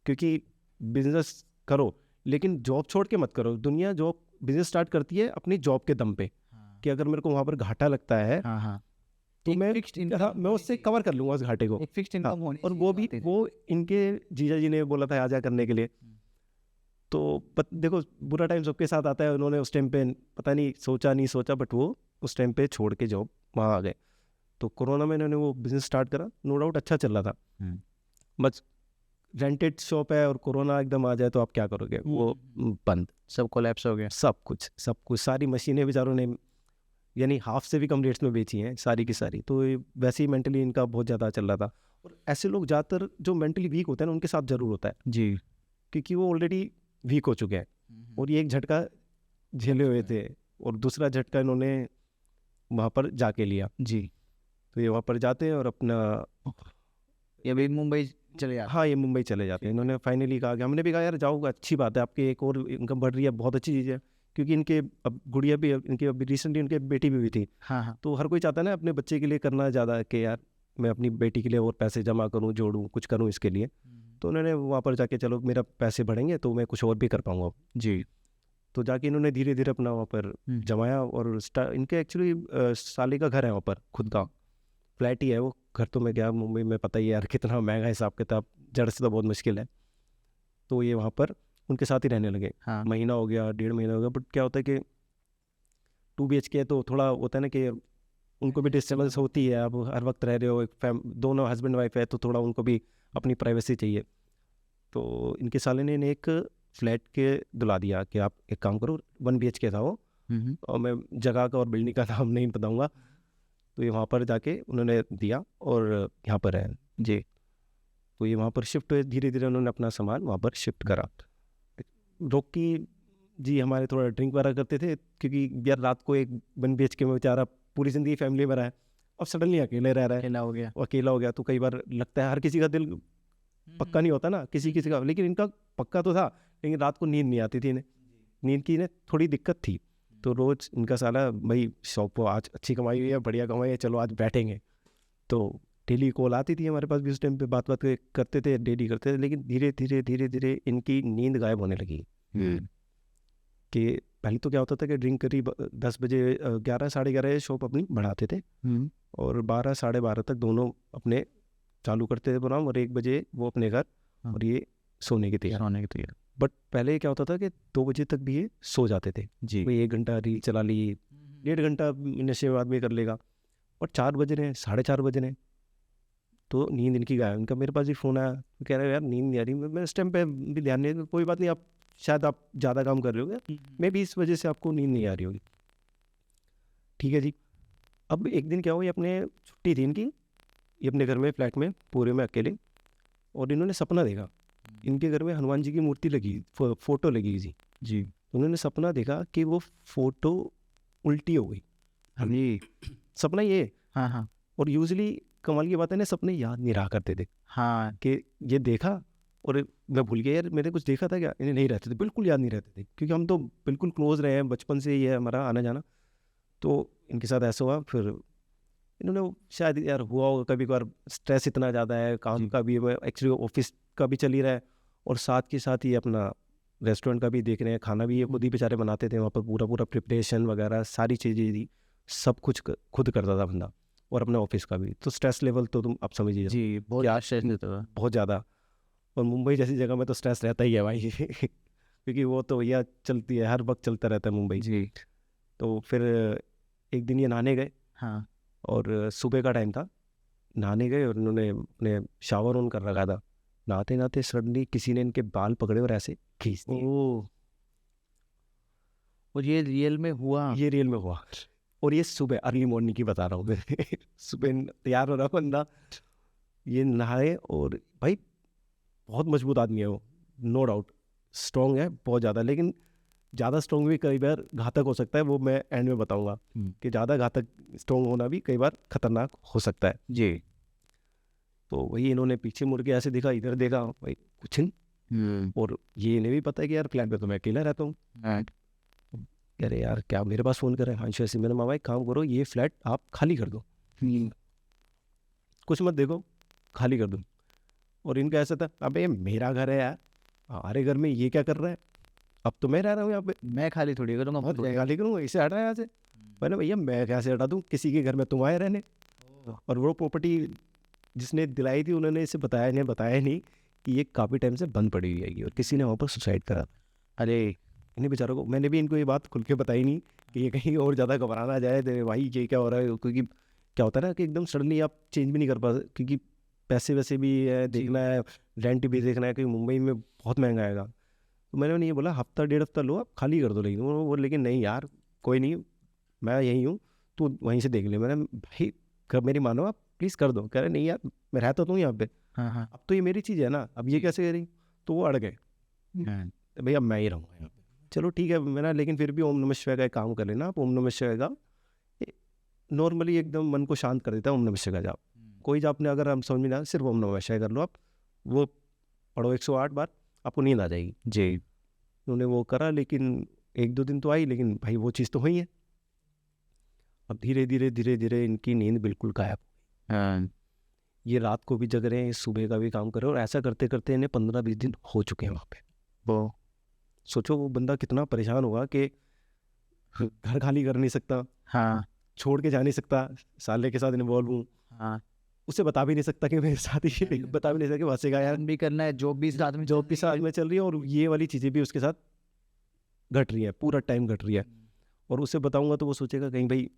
क्योंकि बिजनेस करो लेकिन जॉब छोड़ के मत करो। दुनिया जॉब बिजनेस स्टार्ट करती है अपनी जॉब के दम पे, कि अगर मेरे को वहाँ पर घाटा लगता है तो मैं मैं उससे कवर कर लूँगा उस घाटे को, एक फिक्स्ड इनकम होनी और वो भी वो इनके जीजा जी ने बोला था आजा करने के लिए। तो देखो बुरा टाइम सबके साथ आता है, उन्होंने उस टाइम पे पता नहीं सोचा, बट वो उस टाइम पे छोड़ के जॉब वहाँ आ गए। तो कोरोना में इन्होंने वो बिजनेस स्टार्ट करा, नो डाउट अच्छा चल रहा था, बस रेंटेड शॉप है और कोरोना एकदम आ जाए तो आप क्या करोगे, वो बंद, सब कोलैप्स हो गया। सब कुछ सारी मशीनें बेचारों ने यानी हाफ से भी कम रेट्स में बेची हैं सारी की सारी। तो वैसे ही मेंटली इनका बहुत ज़्यादा चल रहा था, और ऐसे लोग ज़्यादातर जो मेंटली वीक होते हैं ना उनके साथ ज़रूर होता है जी, क्योंकि वो ऑलरेडी वीक हो चुके हैं, और ये एक झटका झेले हुए थे, और दूसरा झटका इन्होंने वहाँ पर जाके लिया। जी। तो ये वहाँ पर जाते हैं और अपना ये भी मुंबई चले जाते। हाँ, ये मुंबई चले जाते हैं। इन्होंने फाइनली कहा कि हमने भी कहा यार जाओ, अच्छी बात है, आपकी एक और इनकम बढ़ रही है, बहुत अच्छी चीज़ है, क्योंकि इनके अब गुड़िया भी, इनके अभी रिसेंटली इनके बेटी भी हुई थी। हाँ। तो हर कोई चाहता है ना अपने बच्चे के लिए करना ज़्यादा, कि यार मैं अपनी बेटी के लिए और पैसे जमा करूँ, जोड़ूँ, कुछ करूँ इसके लिए। तो उन्होंने वहाँ पर जाके चलो मेरा पैसे बढ़ेंगे तो मैं कुछ और भी कर पाऊँगा जी। तो जाके इन्होंने धीरे धीरे अपना वहाँ पर जमाया, और इनके एक्चुअली साले का घर है वहाँ पर, खुद का फ्लैट ही है वो घर। तो मैं गया मुंबई में, पता ही है यार कितना महंगा हिसाब किताब, जड़ से तो बहुत मुश्किल है। तो ये वहाँ पर उनके साथ ही रहने लगे। हाँ। महीना हो गया, 1.5 महीना हो गया, बट क्या होता है कि 2 BHK है तो थोड़ा होता है ना कि उनको भी डिस्टर्बेंस होती है, आप हर वक्त रह रहे हो, दोनों हस्बैंड वाइफ है तो थोड़ा उनको भी अपनी प्राइवेसी चाहिए। तो इनके साले ने एक फ्लैट के दिला दिया कि आप एक काम करो, 1 BHK था वो, और मैं जगह का और बिल्डिंग का नाम नहीं बताऊंगा। तो ये वहाँ पर जाके उन्होंने दिया और यहाँ पर है जी। तो ये वहाँ पर शिफ्ट हुए, धीरे धीरे उन्होंने अपना सामान वहाँ पर शिफ्ट करा। रॉकी जी हमारे थोड़ा ड्रिंक वगैरह करते थे, क्योंकि यार रात को एक 1 BHK में बेचारा पूरी ज़िंदगी फैमिली में रहा है, अब सडनली अकेले रह रहा है, अकेला हो गया। तो कई बार लगता है, हर किसी का दिल पक्का नहीं होता ना, किसी का, लेकिन इनका पक्का तो था, लेकिन रात को नींद नहीं आती थी इन्हें, नींद की इन्हें थोड़ी दिक्कत थी। तो रोज़ इनका साला भाई शॉप पर आज अच्छी कमाई हुई है, बढ़िया कमाई है, चलो आज बैठेंगे। तो डेली कॉल आती थी हमारे पास भी, उस टाइम पे बात करते थे, डेली करते थे, लेकिन धीरे धीरे इनकी नींद गायब होने लगी। कि पहले तो क्या होता था कि ड्रिंक करीब 10 बजे 11 साढ़े 11 शॉप अपनी बढ़ाते थे, और 12 साढ़े 12 तक दोनों अपने चालू करते थे प्रोग्राम, और 1 बजे वो अपने घर, और ये सोने की तैयार। बट पहले क्या होता था कि 2 बजे तक भी ये सो जाते थे जी। भाई 1 घंटा रील चला ली, 1.5 घंटा नशे में आदमी कर लेगा, और 4 बज रहे हैं, 4:30 बज रहे हैं, तो नींद इनकी गायब। इनका मेरे पास भी फ़ोन आया, तो कह रहे यार नींद नहीं आ रही। मैं इस टाइम पे भी ध्यान नहीं, कोई बात नहीं, आप शायद आप ज़्यादा काम कर रहे होगे, मैं भी इस वजह से आपको नींद नहीं आ रही होगी, ठीक है जी। अब एक दिन क्या हुआ, ये अपने छुट्टी थी इनकी, ये अपने घर में फ्लैट में पूरे में अकेले, और इन्होंने सपना देखा, इनके घर में हनुमान जी की मूर्ति लगी, फ़ोटो लगी जी। उन्होंने सपना देखा कि वो फ़ोटो उल्टी हो गई। सपना ये, हाँ। और यूजली कमाल की बात है ना, सपने याद नहीं रहा करते थे, हाँ, कि ये देखा और मैं भूल गया यार मैंने कुछ देखा था क्या, इन्हें नहीं रहते थे, बिल्कुल याद नहीं रहते थे, क्योंकि हम तो बिल्कुल क्लोज रहे हैं, बचपन से ही है हमारा आना जाना। तो इनके साथ ऐसा हुआ, फिर इन्होंने शायद यार हुआ होगा कभी कभार, स्ट्रेस इतना ज़्यादा है काम जी। का भी, एक्चुअली ऑफिस का भी चल ही रहा है और साथ के साथ ही अपना रेस्टोरेंट का भी देख रहे हैं, खाना भी ये खुद ही बेचारे बनाते थे वहाँ पर, पूरा पूरा प्रिपरेशन वगैरह सारी चीज़ें थी, सब कुछ खुद करता था बंदा, और अपने ऑफिस का भी। तो स्ट्रेस लेवल तो तुम अब समझ ही जाओ जी, बहुत क्या, स्ट्रेस देता था। बहुत ज़्यादा। और मुंबई जैसी जगह में तो स्ट्रेस रहता ही है भाई क्योंकि वो तो भैया चलती है, हर वक्त चलता रहता है मुंबई। जी। तो फिर एक दिन ये नहाने गए हाँ। और सुबह का टाइम था, नहाने गए और उन्होंने अपने शावर ऑन कर रखा था, नहाते नहाते सडनली किसी ने इनके बाल पकड़े और ऐसे खींच दिए। ओह! और ये रियल में हुआ? ये रियल में हुआ, और ये सुबह अर्ली मॉर्निंग की बता रहा हूँ मैं सुबह तैयार हो रहा बंदा, ये नहाए, और भाई बहुत मजबूत आदमी है वो, नो डाउट स्ट्रॉन्ग है बहुत ज़्यादा, लेकिन ज़्यादा स्ट्रॉन्ग भी कई बार घातक हो सकता है, वो मैं एंड में बताऊंगा कि ज़्यादा घातक स्ट्रॉन्ग होना भी कई बार खतरनाक हो सकता है। जी। तो वही इन्होंने पीछे मुड़ के ऐसे देखा, इधर देखा, भाई कुछ नहीं, और ये इन्हें भी पता है कि यार फ्लैट में तो मैं अकेला रहता हूँ। हाँ। कह रहे यार क्या मेरे पास फ़ोन करे, हाँ ऐसे, मैंने मामा एक काम करो, ये फ्लैट आप खाली कर दो, कुछ मत देखो, खाली कर दो। और इनका ऐसा था, अबे मेरा घर है यार, हमारे घर में ये क्या कर रहा है, अब तो मैं रह रहा हूँ यहाँ पे, मैं खाली थोड़ी करूँगा, मैं खुद थोड़ी जाएगा। खाली करूँगा, इसे हटा यहाँ से। मैंने भैया मैं कैसे हटा दूँ, किसी के घर में तुम आए रहने। और वो प्रॉपर्टी जिसने दिलाई थी उन्होंने इसे बताया नहीं कि ये काफ़ी टाइम से बंद पड़ी हुई है और किसी ने वहाँ पर सुसाइड करा। अरे! इन्हें बेचारों को, मैंने भी इनको ये बात खुल के बताई नहीं कि ये कहीं और ज़्यादा घबराना जाए, तो भाई ये क्या हो रहा है, क्योंकि क्या होता है ना कि एकदम सडनली आप चेंज भी नहीं कर पाते, क्योंकि पैसे वैसे भी है देखना है, रेंट भी देखना है, क्योंकि मुंबई में बहुत महंगा आएगा। तो मैंने उन्हें ये बोला हफ्ता डेढ़ हफ्ता लो आप खाली कर दो, लेकिन वो बोले लेकिन नहीं यार कोई नहीं, मैं यहीं हूँ, तू वहीं से देख ले। मैंने भाई मेरी मानो आप प्लीज़ कर दो। कह रहे नहीं यार मैं रहता तो हूँ यहाँ पे, हाँ, हाँ। अब तो ये मेरी चीज़ है ना, अब ये कैसे करें। तो वो अड़ गए, हाँ। भैया मैं ही रहूँगा यहाँ पे। चलो ठीक है मैंने, लेकिन फिर भी ओम नमः शिवाय का एक काम कर लेना आप, ओम नमः शिवाय का नॉर्मली एकदम मन को शांत कर देता है ओम नमः शिवाय का जाप। कोई जाप ने अगर हम समझ में ना आए, सिर्फ ओम नमः शिवाय कर लो आप, वो पढ़ो 108 बार, आपको नींद आ जाएगी। जी। उन्होंने वो करा, लेकिन एक दो दिन तो आई, लेकिन भाई वो चीज़ तो हुई है। अब धीरे धीरे इनकी नींद बिल्कुल गायब। हाँ। ये रात को भी जग रहे हैं, सुबह का भी काम कर रहे हैं, और ऐसा करते करते इन्हें 15-20 दिन हो चुके हैं वहाँ पे। वो सोचो वो बंदा कितना परेशान होगा कि घर खाली कर नहीं सकता, हाँ, छोड़ के जा नहीं सकता, साले के साथ इन्वॉल्व हूँ, हाँ। उसे बता भी नहीं सकता कि मेरे साथ ही बता भी नहीं सकता कि बसेगा यार, काम भी करना है, जॉब भी साथ में जॉब भी चल रही साथ में चल रही है, और ये वाली चीज़ें भी उसके साथ घट रही है, पूरा टाइम घट रही है। और उसे बताऊंगा तो वो सोचेगा कहीं भाई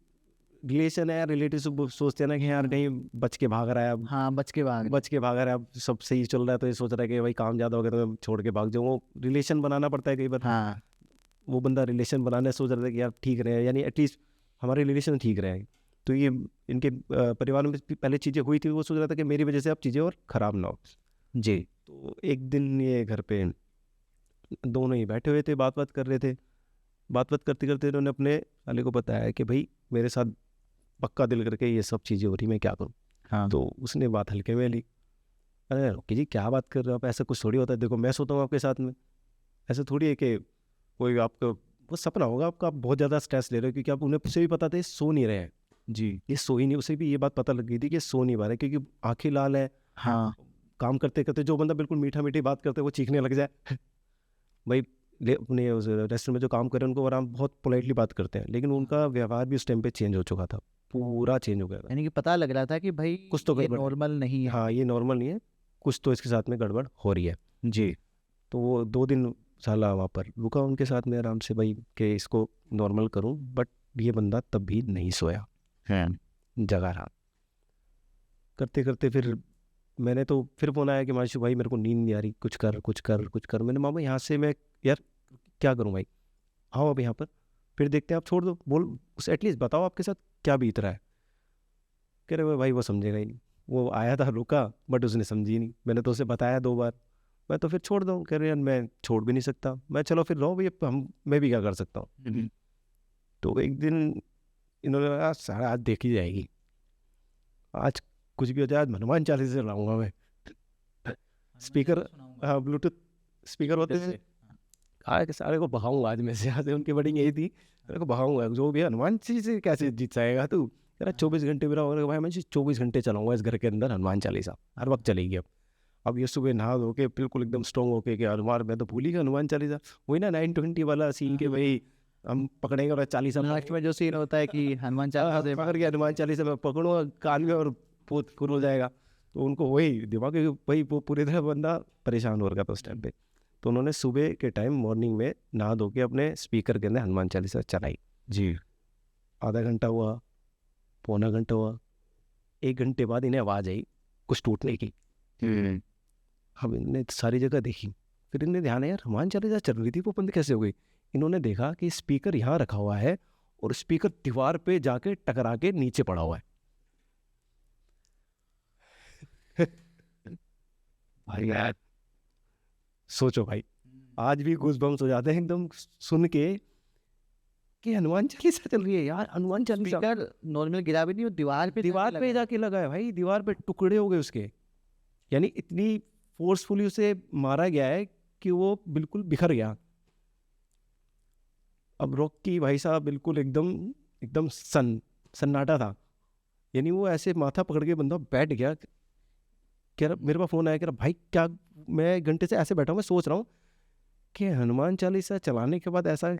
रिलेशन है, रिलेटिव सोचते हैं ना कि यार कहीं बच के भाग रहा है, अब हाँ, बच के भाग। बच के भाग रहा है, अब सब सही चल रहा है, तो ये सोच रहा है कि भाई काम ज़्यादा हो गया तो मैं छोड़ के भाग जाऊँ। वो रिलेशन बनाना पड़ता है कई बार। हाँ। वो बंदा रिलेशन बनाने सोच रहा था कि यार ठीक रहे, यानी एटलीस्ट हमारे रिलेशन ठीक रहे। तो ये इनके परिवार में पहले चीज़ें हुई थी, वो सोच रहा था कि मेरी वजह से अब चीज़ें और ख़राब ना हो। जी। तो एक दिन ये घर पे दोनों ही बैठे हुए थे, बात कर रहे थे, बात करते करते इन्होंने अपने साले को बताया कि भाई मेरे साथ पक्का दिल करके ये सब चीज़ें हो रही, मैं क्या करूँ। हाँ। तो उसने बात हल्के में ली, अरे रोकी जी क्या बात कर रहे हो आप, ऐसा कुछ थोड़ी होता है, देखो मैं सोता हूँ आपके साथ में, ऐसा थोड़ी है कि कोई आपको वो सपना होगा आपका, आप बहुत ज़्यादा स्ट्रेस ले रहे हो, क्योंकि आप उन्हें उसे भी पता था ये सो नहीं रहे हैं। जी। ये सो ही नहीं, उसे भी ये बात पता लग गई थी कि ये सो नहीं पा रहे, क्योंकि आंखें लाल है, हाँ। काम करते करते जो बंदा बिल्कुल मीठा मीठी बात करते वो चीखने लग जाए भाई अपने उस रेस्टोरेंट में जो काम कर रहे हैं उनको आराम बहुत पोलाइटली बात करते हैं, लेकिन उनका व्यवहार भी उस टाइम पे चेंज हो चुका था, पूरा चेंज हो गया था। यानी कि पता लग रहा था कि भाई कुछ तो ये गड़बड़ है। नॉर्मल नहीं है। हाँ ये नॉर्मल नहीं है, कुछ तो इसके साथ में गड़बड़ हो रही है। जी। तो वो 2 दिन साला वहाँ पर रुका उनके साथ में आराम से, भाई कि इसको नॉर्मल करूँ, बट ये बंदा तब भी नहीं सोया, हाँ। जगा रहा। करते करते फिर मैंने तो फिर फ़ोन आया कि मानशु भाई मेरे को नींद नहीं आ रही, कुछ कर कुछ कर कुछ कर। मैंने मामा यहाँ से मैं यार क्या करूँ भाई, आओ अब यहाँ पर फिर देखते हैं, आप छोड़ दो, बोल उसे एटलीस्ट बताओ आपके साथ क्या बीत रहा है। कह रहे भाई वो समझेगा ही नहीं, वो आया था रुका बट उसने समझी नहीं, मैंने तो उसे बताया 2 बार, मैं तो फिर छोड़ दूँ। कह रहे यार मैं छोड़ भी नहीं सकता, मैं चलो फिर रहो भैया, मैं भी क्या कर सकता हूँ। तो एक दिन इन्होंने कहा सारा आज देखी जाएगी, आज कुछ भी हो जाए, आज हनुमान चालीसा चलाऊंगा मैं। स्पीकर, हाँ ब्लूटूथ स्पीकर होते हैं, कहा कि सारे को भगाऊंगा आज मैं से, आज उनकी वर्डिंग यही थी, मेरे को भगाऊंगा, जो भी हनुमान जी से कैसे जीत जाएगा तू, कह रहा 24 घंटे मेरा होगा भाई, मैं 24 घंटे चलाऊंगा इस घर के अंदर हनुमान चालीसा, हर वक्त चलेगी। अब ये सुबह नहा धो के बिल्कुल एकदम स्ट्रॉन्ग होके कि हनुमान, मैं तो भूल ही गया हनुमान चालीसा, वही ना 920 वाला सीन के भाई हम पकड़ेंगे और चालीसा लास्ट में जो सीन होता है कि हनुमान चालीसा से पकड़ के हनुमान चालीसा मैं पकड़ूंगा कान में और पूत फुर हो जाएगा। तो उनको वही दिमाग, वही वो पूरी तरह बंदा परेशान हो रखा था उस टाइम पे। तो उन्होंने सुबह के टाइम मॉर्निंग में नहा धो के अपने स्पीकर के अंदर हनुमान चालीसा चलाई जी। आधा घंटा हुआ, पौना घंटा हुआ, 1 घंटे बाद इन्हें आवाज़ आई कुछ टूटने की। हम इन्हें सारी जगह देखी, फिर इन्हें ध्यान है यार हनुमान चालीसा चल रही थी वो बंद कैसे हो गई। इन्होंने देखा कि स्पीकर यहाँ रखा हुआ है और स्पीकर दीवार पे जाके टकरा के नीचे पड़ा हुआ है। भाई यार सोचो भाई, आज भी गूज़बम्स हो जाते हैं एकदम सुन के कि हनुमान चालीसा चल रही है यार। हनुमान चालीसा स्पीकर नॉर्मल गिरा भी नहीं, वो दीवार पे जाके लगा है भाई, दीवार पे टुकड़े हो गए उसके, यानी इतनी फोर्सफुली उसे मारा गया है कि वो बिल्कुल बिखर गया। अब रॉकी भाई साहब बिल्कुल एकदम सन्नाटा था, यानी वो ऐसे माथा पकड़ के बंदा बैठ गया। कह रहा, मेरे पास फ़ोन आया, कह रहा भाई क्या, मैं घंटे से ऐसे बैठा हूँ, मैं सोच रहा हूँ कि हनुमान चालीसा चलाने के बाद ऐसा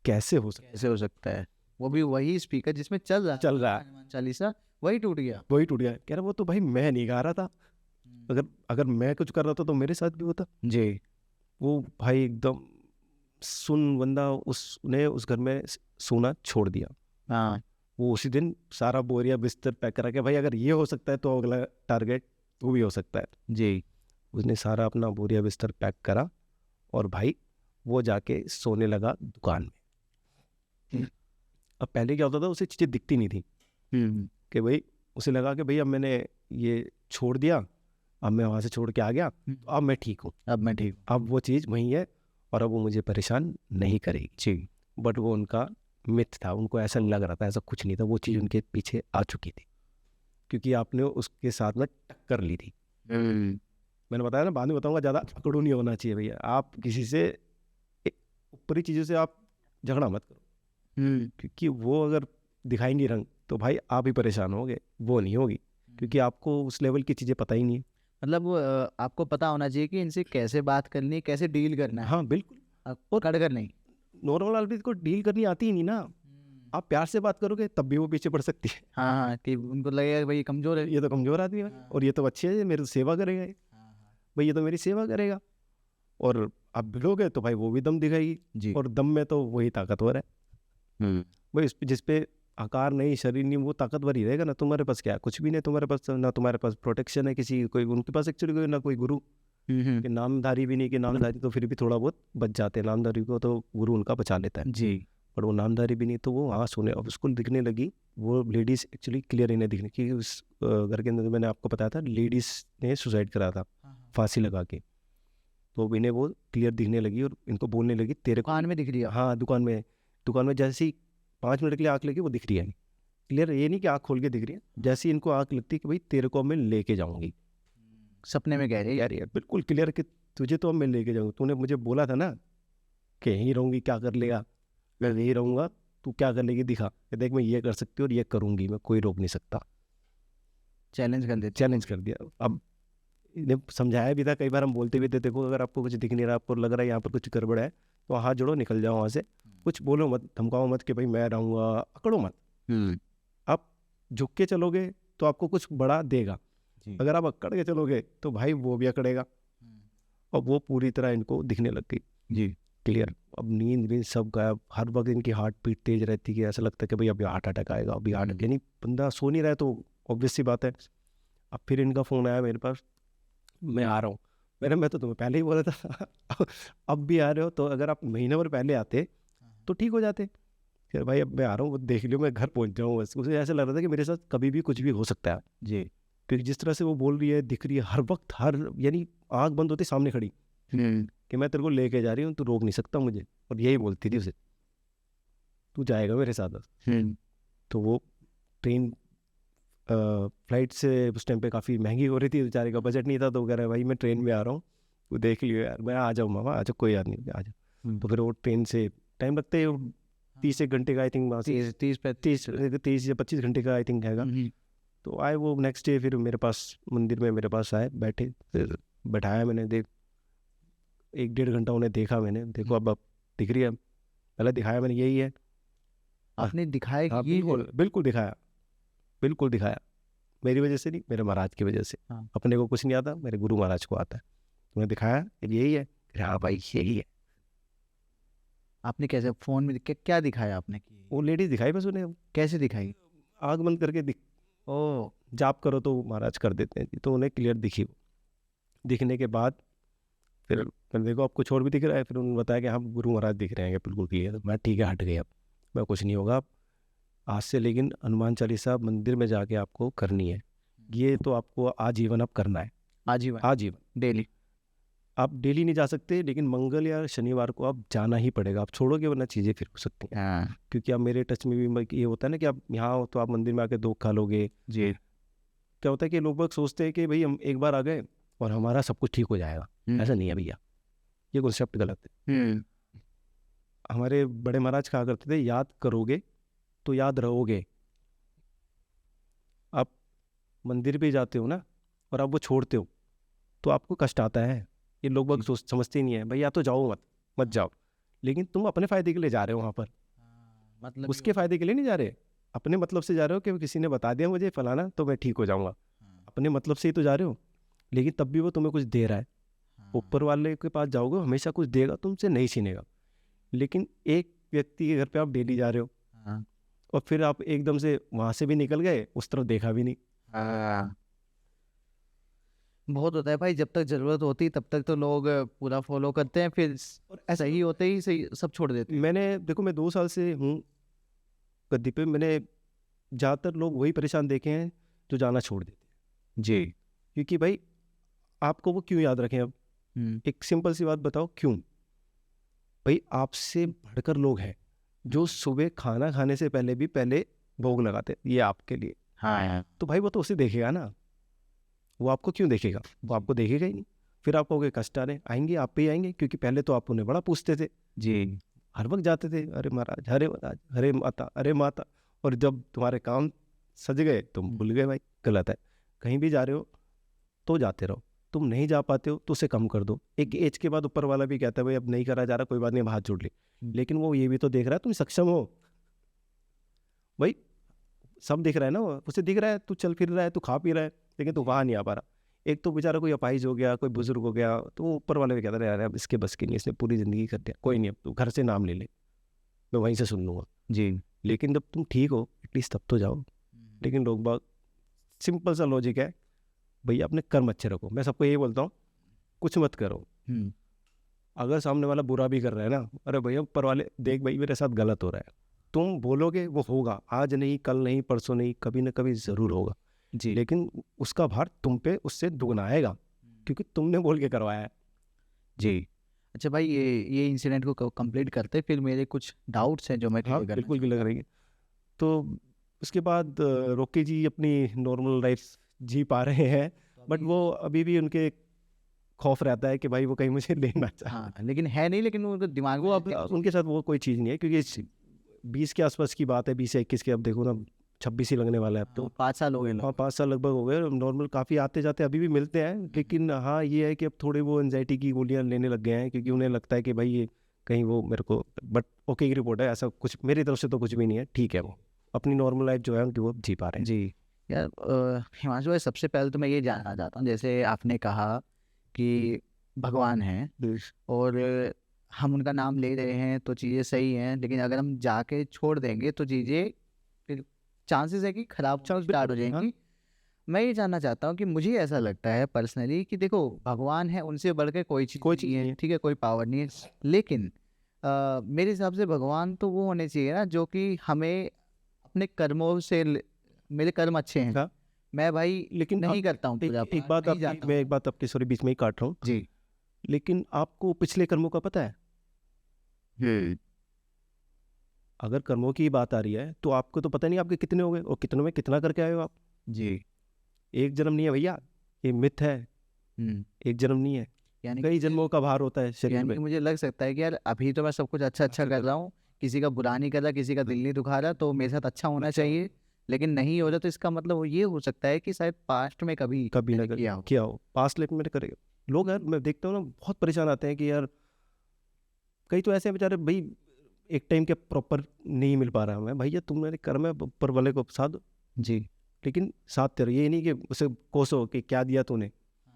कैसे हो सकता है। वो भी वही स्पीकर जिसमें चल रहा है हनुमान चालीसा, वही टूट गया। कह रहा वो तो भाई मैं नहीं गा रहा था, अगर मैं कुछ कर रहा था तो मेरे साथ भी होता जी। वो भाई एकदम सुन बंदा, उसने उस घर में सोना छोड़ दिया। हाँ, वो उसी दिन सारा बोरिया बिस्तर पैक करा के भाई अगर ये हो सकता है तो अगला टारगेट वो भी हो सकता है जी। उसने सारा अपना बोरिया बिस्तर पैक करा और भाई वो जाके सोने लगा दुकान में। अब पहले क्या होता था, उसे चीज़ें दिखती नहीं थी कि भाई उसे लगा कि भाई अब मैंने ये छोड़ दिया, अब मैं वहाँ से छोड़ के आ गया, अब मैं ठीक हूँ, अब वो चीज़ वहीं है और अब वो मुझे परेशान नहीं करेगी जी। बट वो उनका मिथ था, उनको ऐसा लग रहा था, ऐसा कुछ नहीं था, वो चीज़ उनके पीछे आ चुकी थी क्योंकि आपने उसके साथ में टक्कर ली थी। मैंने बताया ना, बाद में बताऊंगा, ज़्यादा अकड़ू नहीं होना चाहिए भैया। आप किसी से ऊपरी चीज़ों से आप झगड़ा मत करो, क्योंकि वो अगर दिखाएंगी रंग तो भाई आप ही परेशान होगे, वो नहीं होगी, क्योंकि आपको उस लेवल की चीज़ें पता ही नहीं है। मतलब आपको पता होना चाहिए कि इनसे कैसे बात करनी है, कैसे डील करना है। हाँ बिल्कुल, और कड़कर नहीं, नॉर्मल आदमी को डील करनी आती ही नहीं ना। आप प्यार से बात करोगे तब भी वो पीछे पड़ सकती है। हाँ, कि उनको लगेगा भाई कमजोर है, ये तो कमजोर आदमी है और ये तो अच्छे है, मेरी सेवा करेगा, भाई ये तो मेरी सेवा करेगा। और आप भिड़ोगे तो भाई वो भी दम दिखाएगी, और दम में तो वही ताकतवर है भाई। जिस पे आकार नहीं, शरीर नहीं, वो ताकतवर ही रहेगा ना। तुम्हारे पास क्या है? कुछ भी नहीं तुम्हारे पास, ना तुम्हारे पास प्रोटेक्शन है किसी कोई, उनके पास एक्चुअली कोई ना कोई गुरु कि नामधारी भी नहीं, कि नामधारी तो फिर भी थोड़ा बहुत बच जाते हैं, नामधारी को तो गुरु उनका बचा लेता है जी, पर वो नामधारी भी नहीं। तो वो वहाँ सोने, अब उसको दिखने लगी वो लेडीज़, एक्चुअली क्लियर इन्हें दिखने, क्योंकि उस घर के अंदर मैंने आपको बताया था लेडीज़ ने सुसाइड करा था फांसी लगा के, तो इन्हें वो क्लियर दिखने लगी और इनको बोलने लगी तेरे दुकान में दिख रही है। हाँ दुकान में जैसे ही 5 मिनट के लिए आँख लगी वो दिख रही है क्लियर, ये नहीं कि आँख खोल के दिख रही है, जैसे ही इनको आँख लगती है कि भाई तेरे को मैं लेके जाऊँगी, सपने में कह रही यार बिल्कुल क्लियर कि तुझे तो अब मैं लेके जाऊँगी, तूने मुझे बोला था ना कि यहीं रहूँगी, क्या कर लेगा, मैं यहीं रहूँगा, तू क्या कर लेगी दिखा, देख मैं ये कर सकती हूँ और ये करूँगी, मैं कोई रोक नहीं सकता। चैलेंज कर दिया। अब इन्हें समझाया भी था, कई बार हम बोलते भी थे, देखो अगर आपको कुछ दिख नहीं रहा, आपको लग रहा है यहाँ पर कुछ गड़बड़ है, तो हाथ जोड़ो, निकल जाओ वहाँ से, कुछ बोलो मत, धमकाओ मत कि भाई मैं रहूँगा, अकड़ो मत। आप झुक के चलोगे तो आपको कुछ बड़ा देगा, अगर आप अकड़ के चलोगे तो भाई वो भी अकड़ेगा। और वो पूरी तरह इनको दिखने लग गई जी, क्लियर। अब नींद सब गायब, हर वक्त इनकी हार्ट बीट तेज रहती है, ऐसा लगता है कि भाई अभी हार्ट अटैक आएगा, अभी हार्ट, यानी बंदा सो नहीं रहा है तो ऑब्वियस सी बात है। अब फिर इनका फ़ोन आया मेरे पास, मैं आ रहा हूँ, मैं तो तुम्हें पहले ही बोला था अब भी आ रहे हो, तो अगर आप महीने भर पहले आते तो ठीक हो जाते। फिर भाई अब मैं आ रहा हूँ, देख लियो मैं घर पहुँच जाऊँ बस। उसे ऐसा लग रहा था कि मेरे साथ कभी भी कुछ भी हो सकता है जी, क्योंकि जिस तरह से वो बोल रही है, दिख रही है हर वक्त, यानी आँख बंद होती सामने खड़ी कि मैं तेरे को लेके जा रही हूँ, तू रोक नहीं सकता मुझे, और यही बोलती थी उसे, तू जाएगा मेरे साथ। तो वो ट्रेन फ्लाइट से उस टाइम पे काफ़ी महंगी हो रही थी, बेचारे का बजट नहीं था, तो कह रहा है भाई मैं ट्रेन में आ रहा हूँ, वो देख लियो यार, मैं आ जाऊँ मामा, आ जाओ, कोई बात नहीं, आ जाओ। तो फिर वो ट्रेन से टाइम लगते ही 30 एक घंटे का आई थिंक वहाँ से 30 या 25 घंटे का आई थिंक हैगा। तो आए वो नेक्स्ट डे फिर मेरे पास मंदिर में मेरे पास आए, बैठे, फिर बैठाया मैंने, देख 1-1.5 घंटा उन्हें देखा मैंने, देखो अब दिख रही है, पहले दिखाया मैंने, यही है। आपने दिखाया हाँ कि ये है? बिल्कुल बिल्कुल दिखाया, बिल्कुल दिखाया। मेरी वजह से नहीं, मेरे महाराज की वजह से। हाँ। अपने को कुछ नहीं आता, मेरे गुरु महाराज को आता है। उन्हें दिखाया यही है, हाँ भाई यही है। आपने कैसे फोन में क्या दिखाया आपने? वो लेडीज दिखाई बस उन्हें, कैसे दिखाई? आग बंद करके ओ, जाप करो तो महाराज कर देते हैं, तो उन्हें क्लियर दिखी। वो दिखने के बाद फिर मैंने देखो आपको छोड़ भी दिख रहा है, फिर उन्होंने बताया कि हाँ गुरु महाराज दिख रहे हैं बिल्कुल क्लियर। मैं ठीक है, हट गए, अब मैं कुछ नहीं होगा आज से, लेकिन हनुमान चालीसा मंदिर में जाके आपको करनी है। ये तो आपको आजीवन अब करना है, आजीवन आजीवन डेली। आप डेली नहीं जा सकते, लेकिन मंगल या शनिवार को आप जाना ही पड़ेगा। आप छोड़ोगे वरना चीज़ें फिर हो सकती हैं। हाँ क्योंकि आप मेरे टच में भी ये होता है ना कि आप यहाँ हो तो आप मंदिर में आके धोखा खा लोगे। जी। क्या होता है कि लोग बाग सोचते हैं कि भाई हम एक बार आ गए और हमारा सब कुछ ठीक हो जाएगा। ऐसा नहीं है भैया, ये कॉन्सेप्ट गलत है। हमारे बड़े महाराज कहा करते थे, याद करोगे तो याद रहोगे। आप मंदिर भी जाते हो ना और आप वो छोड़ते हो तो आपको कष्ट आता है। ये लोग बाग समझते ही नहीं है। भाई या तो जाओ मत जाओ, लेकिन तुम अपने फायदे के लिए जा रहे हो वहाँ पर, मतलब उसके फायदे के लिए नहीं जा रहे। अपने मतलब से जा रहे हो कि किसी ने बता दिया मुझे फलाना तो मैं ठीक हो जाऊंगा, अपने मतलब से ही तो जा रहे हो। लेकिन तब भी वो तुम्हें कुछ दे रहा है। ऊपर वाले के पास जाओगे हमेशा कुछ देगा, तुमसे नहीं छीनेगा। लेकिन एक व्यक्ति के घर पे आप डेली जा रहे हो और फिर आप एकदम से वहां से भी निकल गए, उस तरफ देखा भी नहीं। बहुत होता है भाई, जब तक जरूरत होती तब तक तो लोग पूरा फॉलो करते हैं, फिर और सही होते ही सही सब छोड़ देते हैं। मैंने देखो, मैं 2 साल से हूँ गद्दी पे, मैंने ज़्यादातर लोग वही परेशान देखे हैं जो जाना छोड़ देते हैं। जी। क्योंकि भाई आपको वो क्यों याद रखें? अब एक सिंपल सी बात बताओ, क्यों? भाई आपसे बढ़कर लोग हैं जो सुबह खाना खाने से पहले भी पहले भोग लगाते, ये आपके लिए। हाँ। तो भाई वो तो उसे देखेगा ना, वो आपको क्यों देखेगा? वो आपको देखेगा ही नहीं। फिर आप कहोगे कष्ट आ रहे, आएंगे आप पे ही आएंगे, क्योंकि पहले तो आप उन्हें बड़ा पूछते थे। जी। हर वक्त जाते थे, अरे महाराज, अरे महाराज, अरे माता, अरे माता। और जब तुम्हारे काम सज गए तुम भूल गए। भाई गलत है। कहीं भी जा रहे हो तो जाते रहो, तुम नहीं जा पाते हो तो उसे कम कर दो। एक एज के बाद ऊपर वाला भी कहता है भाई अब नहीं करा जा रहा, कोई बात नहीं, हाथ जोड़ ले। लेकिन वो ये भी तो देख रहा है तुम सक्षम हो। भाई सब दिख रहा है ना, उसे दिख रहा है तू चल फिर रहा है, तू खा पी रहा है, लेकिन तू वहाँ नहीं आ पा रहा। एक तो बेचारा कोई अपाहिज हो गया, कोई बुजुर्ग हो गया, तो वो ऊपर वाले भी कहता है यार अब इसके बस की नहीं, इसने पूरी ज़िंदगी कर दिया, कोई नहीं अब तू घर से नाम ले ले, मैं वहीं से सुन लूँगा। जी। लेकिन जब तुम ठीक हो एटलीस्ट तब तो जाओ। लेकिन लोग बाग, सिंपल सा लॉजिक है भैया, अपने कर्म अच्छे रखो। मैं सबको यही बोलता हूँ, कुछ मत करो। अगर सामने वाला बुरा भी कर रहा है ना, अरे भैया ऊपर वाले देख भाई मेरे साथ गलत हो रहा है, तुम बोलोगे वो होगा, आज नहीं कल नहीं परसों नहीं, कभी ना कभी ज़रूर होगा। जी। लेकिन उसका भार तुम पे उससे दुगना आएगा, क्योंकि तुमने बोल के करवाया है। जी। अच्छा भाई, ये इंसिडेंट को कंप्लीट करते, फिर मेरे कुछ डाउट्स हैं जो मैं हाँ बिल्कुल भी लग रही है। तो उसके बाद रोकी जी अपनी नॉर्मल लाइफ जी पा रहे हैं, बट वो अभी भी उनके खौफ रहता है कि भाई वो कहीं मुझे लेना चाहे। हाँ, लेकिन है नहीं, लेकिन उनके दिमाग वो अब उनके साथ वो कोई चीज़ नहीं है, क्योंकि 20 के आसपास की बात है, 20 या 21 के, अब देखो ना 26 ही लगने वाला है अब तो। 5 साल हो गए। हाँ 5 साल लगभग हो गए। नॉर्मल काफ़ी आते जाते अभी भी मिलते हैं, लेकिन हाँ ये है कि अब थोड़े वो एंजाइटी की गोलियाँ लेने लग गए हैं, क्योंकि उन्हें लगता है कि भाई ये कहीं वो मेरे को, बट ओके की रिपोर्ट है, ऐसा कुछ मेरी तरफ से तो कुछ भी नहीं है, ठीक है। वो अपनी नॉर्मल लाइफ जो है उनकी वो जी पा रहे हैं। जी। यार हिमांशु भाई, सबसे पहले तो मैं ये जानना चाहता हूँ, जैसे आपने कहा कि भगवान हैं और हम उनका नाम ले रहे हैं तो चीज़ें सही हैं, लेकिन अगर हम जाके छोड़ देंगे तो चीज़ें फिर चांसेस है कि खराब स्टार्ट हो जाएंगी। मैं ये जानना चाहता हूँ कि मुझे ऐसा लगता है पर्सनली कि देखो, भगवान है, उनसे बढ़ के कोई चीज़ नहीं है, ठीक है, कोई पावर नहीं है, लेकिन मेरे हिसाब से भगवान तो वो होने चाहिए ना जो कि हमें अपने कर्मों से, मेरे कर्म अच्छे हैं, मैं भाई लेकिन नहीं करता हूँ एक बात आपकी, मैं एक बात आपकी सॉरी बीच में ही काट रहा हूँ जी, लेकिन आपको पिछले कर्मों का पता है? अगर कर्मों की बात आ रही है तो आपको तो पता नहीं आपके कितने हो गए और कितनों में कितना करके आए हो आप। जी। एक जन्म नहीं है भैया, ये मिथ है। एक जन्म नहीं है, यानी कई जन्मों का भार होता है शरीर में। मुझे लग सकता है कि यार अभी तो मैं सब कुछ अच्छा कर रहा हूँ, किसी का बुरा नहीं कर रहा, किसी का दिल नहीं दुखा रहा, तो मेरे साथ अच्छा होना चाहिए। लेकिन नहीं हो रहा तो इसका मतलब वो ये हो सकता है कि शायद पास्ट में कभी कभी ना मैंने किया हो। किया हो, पास्ट लाइफ में करेगा। लोग यार मैं देखता हूँ ना बहुत परेशान आते हैं कि यार कई तो ऐसे हैं बेचारे भाई एक टाइम के प्रॉपर नहीं मिल पा रहा है। मैं भैया तुम्हारे कर्म है, ऊपर वाले को साथ दो। जी। लेकिन साथ तेरा ये नहीं कि उसे कोसो कि क्या दिया तूने।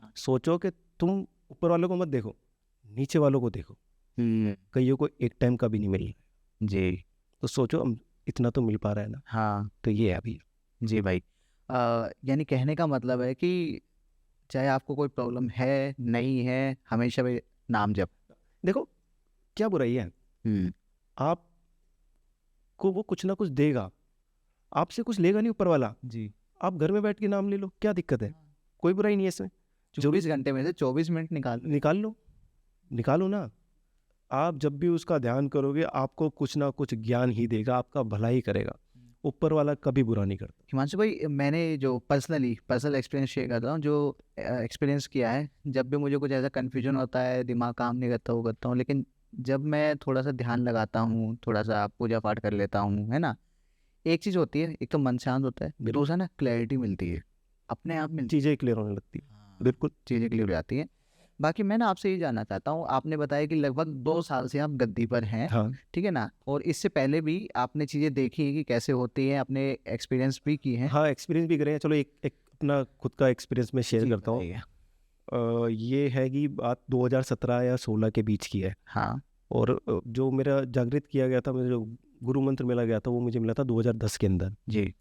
हाँ। सोचो कि तुम ऊपर वालों को मत देखो, नीचे वालों को देखो। हम्म। कईयों को एक टाइम का भी नहीं मिल रहा है। जी। तो सोचो हम इतना तो मिल पा रहा है ना, हाँ। तो ये है अभी। जी भाई। यानी कहने का मतलब है कि चाहे आपको कोई प्रॉब्लम है नहीं है, हमेशा भी नाम जप। देखो क्या बुराई है, हम्म। आपको वो कुछ ना कुछ देगा, आपसे कुछ लेगा नहीं ऊपर वाला। जी। आप घर में बैठ के नाम ले लो, क्या दिक्कत है? कोई बुराई नहीं है इसमें। 24 घंटे में से 24 मिनट निकाल। निकाल लो, निकालो ना। आप जब भी उसका ध्यान करोगे आपको कुछ ना कुछ ज्ञान ही देगा, आपका भला ही करेगा। ऊपर वाला कभी बुरा नहीं करता। हिमांशु भाई, मैंने जो पर्सनल एक्सपीरियंस शेयर कर रहा हूँ, जो एक्सपीरियंस किया है, जब भी मुझे कुछ ऐसा कन्फ्यूजन होता है, दिमाग काम नहीं करता, वो करता हूँ, लेकिन जब मैं थोड़ा सा ध्यान लगाता हूँ, थोड़ा सा पूजा पाठ कर लेता हूँ, है ना, एक चीज़ होती है, एक तो मन शांत होता है, दूसरा ना क्लैरिटी मिलती है, अपने आप मिलती चीज़ें क्लियर होने लगती है। है। बिल्कुल। चीज़ें क्लियर हो जाती हैं। बाकी मैं ना आपसे ये जानना चाहता हूँ, आपने बताया कि लगभग 2 साल से आप गद्दी पर हैं, हाँ ठीक है ना, और इससे पहले भी आपने चीज़ें देखी है कि कैसे होती हैं, आपने एक्सपीरियंस भी की हैं। हाँ, एक्सपीरियंस भी करें। चलो एक एक अपना खुद का एक्सपीरियंस मैं शेयर जी करता हूँ। बताइए। ये है कि बात 2017 या 16 के बीच की है। हाँ। और जो मेरा जागृत किया गया था, मुझे जो गुरु मंत्र मिला गया था, वो मुझे मिला था 2010 के अंदर। जी।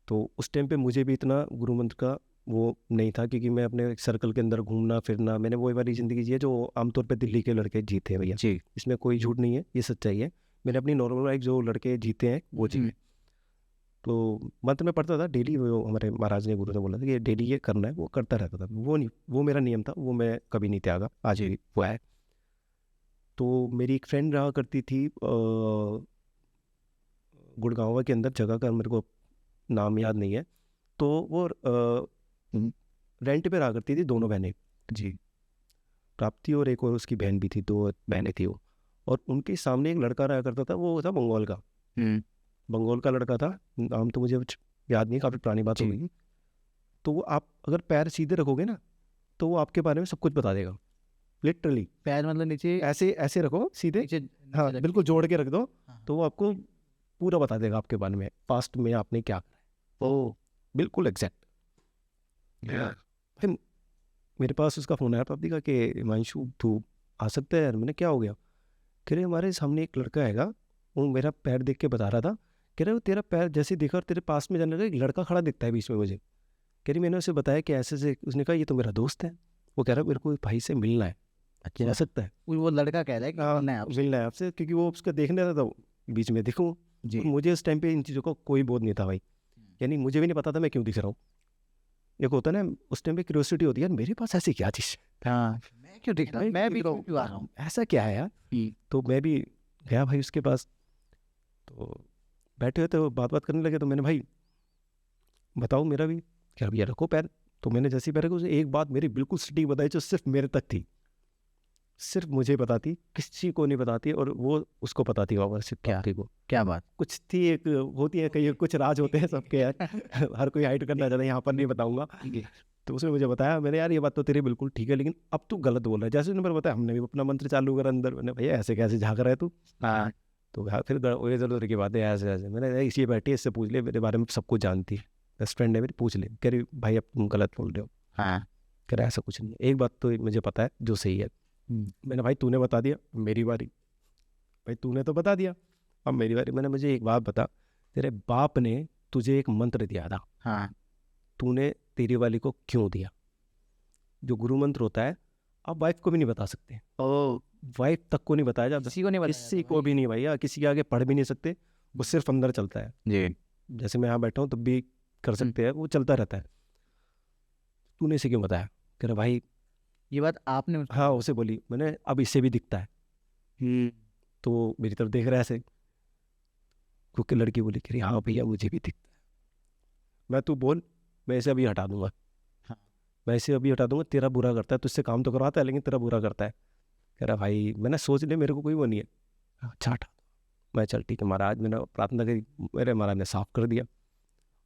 तो उस टाइम पे मुझे भी इतना गुरु मंत्र का वो नहीं था, क्योंकि मैं अपने सर्कल के अंदर घूमना फिरना, मैंने वो वाली ज़िंदगी जी है जो आमतौर पे दिल्ली के लड़के जीते हैं भैया। जी। इसमें कोई झूठ नहीं है, ये सच्चाई है। मैंने अपनी नॉर्मल लाइफ जो लड़के जीते हैं वो जी। तो मंत्र में पढ़ता था डेली, वो हमारे महाराज ने गुरु ने बोला था कि डेली ये करना है, वो करता रहता था। वो नहीं, वो मेरा नियम था, वो मैं कभी नहीं त्यागा, आज भी वो है। तो मेरी एक फ्रेंड रहा करती थी गुड़गांव के अंदर, जगह का मेरे को नाम याद नहीं है। तो वो रेंट पे रहा करती थी, दोनों बहनें। जी। प्राप्ति और एक और उसकी बहन भी थी, 2 बहनें थी वो। और उनके सामने एक लड़का रहा करता था, वो था बंगाल का। बंगाल का लड़का था, नाम तो मुझे कुछ याद नहीं, काफ़ी पुरानी बात हो जी। गई। तो वो आप अगर पैर सीधे रखोगे ना, तो वो आपके बारे में सब कुछ बता देगा, लिटरली। पैर मतलब नीचे, ऐसे ऐसे रखो सीधे, नीचे हाँ रख बिल्कुल जोड़ के रख दो, हाँ। तो वो आपको पूरा बता देगा आपके बारे में, पास्ट में आपने क्या करा है। ओ। बिल्कुल एग्जैक्ट। फिर मेरे पास उसका फ़ोन आया प्राप्ति का कि हिमांशु तू आ सकता है यार। मैंने क्या हो गया? कह रहे हमारे सामने एक लड़का हैगा, वो मेरा पैर देख के बता रहा था। कह रहे वो तेरा पैर जैसे देखा और तेरे पास में जाने लगा, एक लड़का खड़ा दिखता है बीच में मुझे। कह रही मैंने उसे बताया कि ऐसे से, उसने कहा ये तो मेरा दोस्त है। वो कह रहा मेरे को भाई से मिलना है। अच्छा। आ सकता है? वो लड़का कह रहा है कि हाँ, मिलना है आपसे। मिलना है आपसे, क्योंकि वो उसका देखने रहा था, बीच में देखूँ। जी। मुझे उस टाइम पे इन चीज़ों का कोई बोध नहीं था भाई, यानी मुझे भी नहीं पता था मैं क्यों दिख रहा हूँ। एक होता है ना उस टाइम पे क्यूरियोसिटी होती है, यार मेरे पास ऐसी क्या चीज़, हाँ, मैं क्यों दिख रहा हूँ, मैं भी क्यों आ रहा हूँ। ऐसा क्या है यार। तो मैं भी गया भाई उसके पास, तो बैठे हुए तो बात करने लगे। तो मैंने भाई बताओ मेरा भी, क्या भैया रखो पैर। तो मैंने जैसे ही पैर रखा, उसे एक बात मेरी बिल्कुल सटीक बताई जो सिर्फ मेरे तक थी, सिर्फ मुझे बताती, किसी को नहीं बताती, और वो उसको बताती होगा सिर्फ प्राप्ति को। क्या बात। कुछ थी, एक होती है, कई कुछ राज होते हैं सबके यार हर कोई हाइड करना चाहता है, यहाँ पर नहीं बताऊंगा। तो उसने मुझे बताया, मैंने यार ये बात तो तेरी बिल्कुल ठीक है, लेकिन अब तू गलत बोल रहा है। जैसे उसने मेरे बताया, हमने भी अपना मंत्र चालू करा अंदर। मैंने भैया ऐसे कैसे झाँक रहा है तू? हाँ। तो फिर ये जरूर की बात है, ऐसे ऐसे। मैंने इसी बैठी है, इससे पूछ ले, मेरे बारे में सब कुछ जानती है, बेस्ट फ्रेंड है मेरी, पूछ ले। कह रही भाई अब तुम गलत बोल रहे हो। हाँ। कह रहा ऐसा कुछ नहीं है, एक बात तो मुझे पता है जो सही है। मैंने भाई तूने बता दिया, मेरी बारी। भाई तूने तो बता दिया, अब मेरी बारी। मैंने मुझे एक बात बता, तेरे बाप ने तुझे एक मंत्र दिया था, हाँ। तूने तेरी वाली को क्यों दिया? जो गुरु मंत्र होता है आप वाइफ को भी नहीं बता सकते, ओ। वाइफ तक को नहीं बताया जाता, किसी को नहीं बताया किसी जाता को भी नहीं भैया, किसी के आगे पढ़ भी नहीं सकते, वो सिर्फ अंदर चलता है। जी। जैसे मैं यहाँ बैठा हूँ तब भी कर सकते हैं, वो चलता रहता है। तूने इसे क्यों बताया? कह रहा भाई ये बात आपने हाँ उसे बोली। मैंने अब इससे भी दिखता है। तो मेरी तरफ देख रहा है ऐसे, क्योंकि लड़की बोली कह रही हाँ भैया मुझे भी दिखता है। मैं तू बोल, मैं इसे अभी हटा दूंगा। हाँ। मैं इसे अभी हटा दूंगा, तेरा बुरा करता है, तुझसे काम तो करवाता है लेकिन तेरा बुरा करता है। कह रहा भाई मैंने सोच लिया, मेरे को कोई वो नहीं है। अच्छा हटा दो। मैं चल ठीक है महाराज, मैंने प्रार्थना करी, मेरे महाराज ने साफ कर दिया।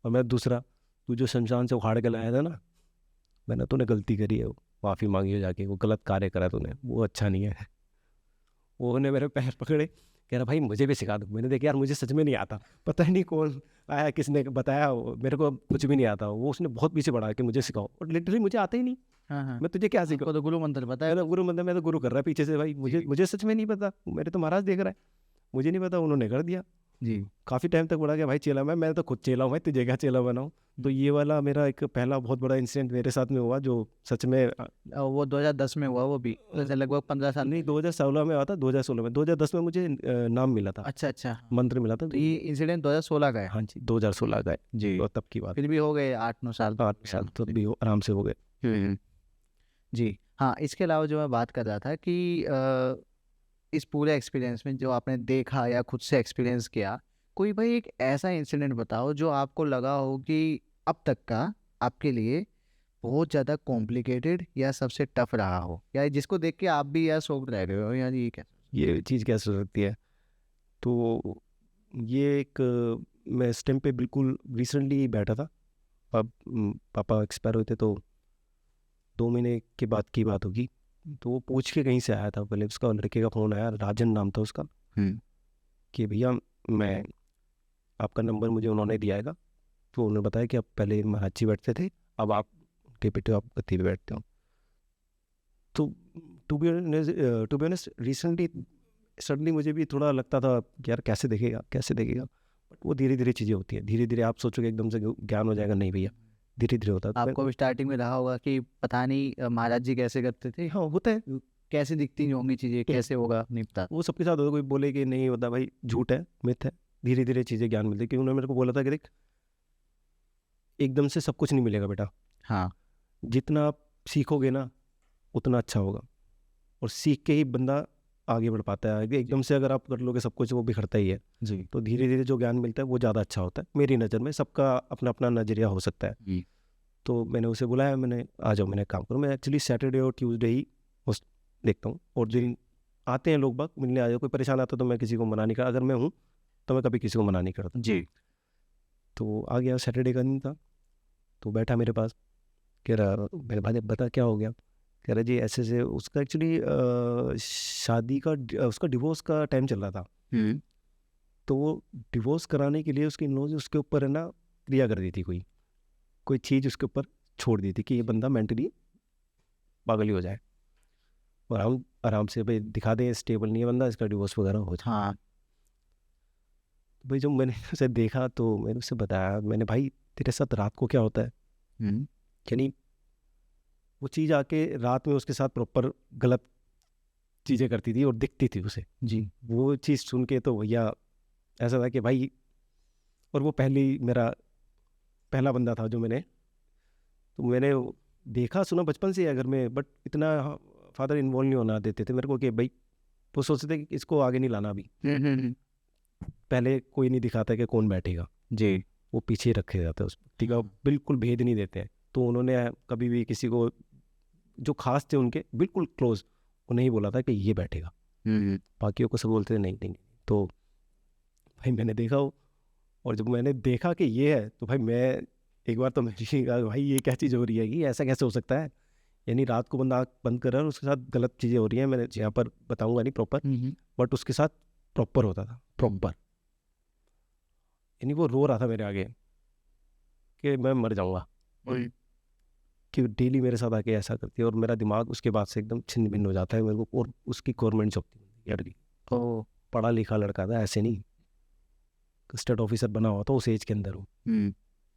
और मैं दूसरा, तू जो शमशान से उखाड़ के लाया था ना, मैंने तूने गलती करी है, माफ़ी मांगी हो जाके, वो गलत कार्य करा तूने, वो अच्छा नहीं है। वो उन्होंने मेरे पैर पकड़े, कह रहा भाई मुझे भी सिखा दो। मैंने देखा यार मुझे सच में नहीं आता, पता नहीं कौन आया किसने बताया, मेरे को कुछ भी नहीं आता। वो उसने बहुत पीछे बढ़ा कि मुझे सिखाओ, और लिटरली मुझे आता ही नहीं। हाँ हाँ, मैं तुझे क्या आपको सिखाऊं? तो गुरु मंत्र पता है। गुरु मतलब मैं तो गुरु कर रहा है पीछे से, भाई मुझे सच में नहीं पता, मेरे तो महाराज देख रहा है, मुझे नहीं पता, उन्होंने कर दिया। जी। काफ़ी टाइम तक बढ़ा गया भाई चेला मैं तो खुद चेला हूँ भाई, तुझे क्या चेला बनाऊँ। तो ये वाला मेरा एक पहला बहुत बड़ा इंसिडेंट मेरे साथ में हुआ, जो सच में वो 2010 में हुआ, वो भी जैसे लगभग 15 साल। नहीं 2016 में हुआ था, 2016 में, 2010 में मुझे नाम मिला था, अच्छा अच्छा, मंत्र मिला था। तो ये इंसिडेंट 2016 का है। हाँ जी 2016 का है, जी, तो तब की बात, फिर भी हो गए 8-9 साल। 8 साल तो भी आराम से हो गए। जी हाँ, इसके अलावा जो मैं बात कर रहा था कि इस पूरे एक्सपीरियंस में जो आपने देखा या खुद से एक्सपीरियंस किया, कोई भाई एक ऐसा इंसिडेंट बताओ जो आपको लगा हो कि अब तक का आपके लिए बहुत ज़्यादा कॉम्प्लिकेटेड या सबसे टफ रहा हो, या जिसको देख के आप भी यार शॉक्ड रह गए हो यार ये क्या। ये चीज़ कैसे हो सकती है? तो ये एक मैं इस टाइम पे बिल्कुल रिसेंटली बैठा था, अब पापा एक्सपायर हुए थे, तो 2 महीने के बाद की बात होगी। तो वो पूछ के कहीं से आया था, पहले उसका लड़के का फ़ोन आया, राजन नाम था उसका, कि भैया मैं आपका नंबर मुझे उन्होंने दिया है। तो उन्होंने बताया कि आप पहले महाराज जी बैठते थे, अब आप के बेटे आप गद्दी पे बैठते हो। तो to be honest recently suddenly मुझे भी थोड़ा लगता था कि यार कैसे देखेगा कैसे देखेगा, बट वो धीरे धीरे चीज़ें होती हैं, धीरे धीरे आप सोचोगे एकदम से ज्ञान हो जाएगा, नहीं भैया धीरे धीरे होता है। आपको भी स्टार्टिंग में रहा होगा कि पता नहीं महाराज जी कैसे करते थे, हाँ होता है, कैसे दिखती होंगी चीज़ें, कैसे होगा निपटा। वो सबके साथ होता है, कोई बोले कि नहीं होता भाई, झूठ है, मिथ है, धीरे धीरे चीज़ें ज्ञान मिलती है। क्योंकि उन्होंने मेरे को बोला था कि देख एकदम से सब कुछ नहीं मिलेगा बेटा, हाँ, जितना आप सीखोगे ना उतना अच्छा होगा, और सीख के ही बंदा आगे बढ़ पाता है। एकदम से अगर आप कर लोगे सब कुछ, वो बिखरता ही है। जी तो धीरे धीरे जो ज्ञान मिलता है वो ज़्यादा अच्छा होता है मेरी नज़र में, सबका अपना अपना नज़रिया हो सकता है। जी। तो मैंने उसे बुलाया, मैंने आ जाओ मैंने काम करूँ, मैं एक्चुअली सैटरडे और ट्यूसडे ही उस देखता हूँ, और जिन आते हैं लोग बाग मिलने आ जाओ, कोई परेशान आता तो मैं किसी को मना नहीं करता, अगर मैं हूँ तो मैं कभी किसी को मना नहीं करता। जी। तो आ गया, सैटरडे का दिन था, तो बैठा मेरे पास, कह रहा मेरे भाई बता क्या हो गया। कह रहा जी ऐसे से उसका एक्चुअली शादी का उसका डिवोर्स का टाइम चल रहा था। तो वो डिवोर्स कराने के लिए उसके इन-लॉज उसके ऊपर है ना क्रिया कर दी थी, कोई चीज़ उसके ऊपर छोड़ दी थी कि ये बंदा मेंटली पागल ही हो जाए, और हम आराम से भाई दिखा दें स्टेबल नहीं है बंदा, इसका डिवोर्स वगैरह हो जाए। हाँ। भाई जब मैंने उसे देखा तो मैंने उससे बताया, मैंने भाई तेरे साथ रात को क्या होता है, यानी वो चीज़ आके रात में उसके साथ प्रॉपर गलत चीज़ें करती थी और दिखती थी उसे। जी। वो चीज़ सुन के तो भैया ऐसा था कि भाई, और वो मेरा पहला बंदा था जो तो मैंने देखा सुना बचपन से ही है घर में, बट इतना फादर इन्वॉल्व नहीं होना देते थे मेरे को, कि भाई वो सोचते थे कि इसको आगे नहीं लाना अभी, पहले कोई नहीं दिखाता कि कौन बैठेगा। जी। वो पीछे रखे जाते हैं उस व्यक्ति का, बिल्कुल भेद नहीं देते हैं। तो उन्होंने कभी भी किसी को जो खास थे उनके बिल्कुल क्लोज, उन्हें ही बोला था कि ये बैठेगा, बाकियों को सब बोलते थे नहीं नहीं। तो भाई मैंने देखा वो, और जब मैंने देखा कि ये है, तो भाई मैं एक बार तो मैं कहा भाई ये क्या चीज़ हो रही है, कि ऐसा कैसे हो सकता है, यानी रात को बंदा आँख बंद कर रहा है और उसके साथ गलत चीज़ें हो रही हैं। मैंने यहाँ पर बताऊंगा नहीं प्रॉपर, बट उसके साथ प्रॉपर होता था, प्रॉपर, यानी वो रो रहा था मेरे आगे कि मैं मर जाऊंगा, कि डेली मेरे साथ आके ऐसा करती है, और मेरा दिमाग उसके बाद से एकदम छिन्न भिन्न हो जाता है मेरे को। और उसकी गवर्नमेंट जॉब थी लड़की, ओ, पढ़ा लिखा लड़का था, ऐसे नहीं स्टेट ऑफिसर बना हुआ था उस एज के अंदर, वो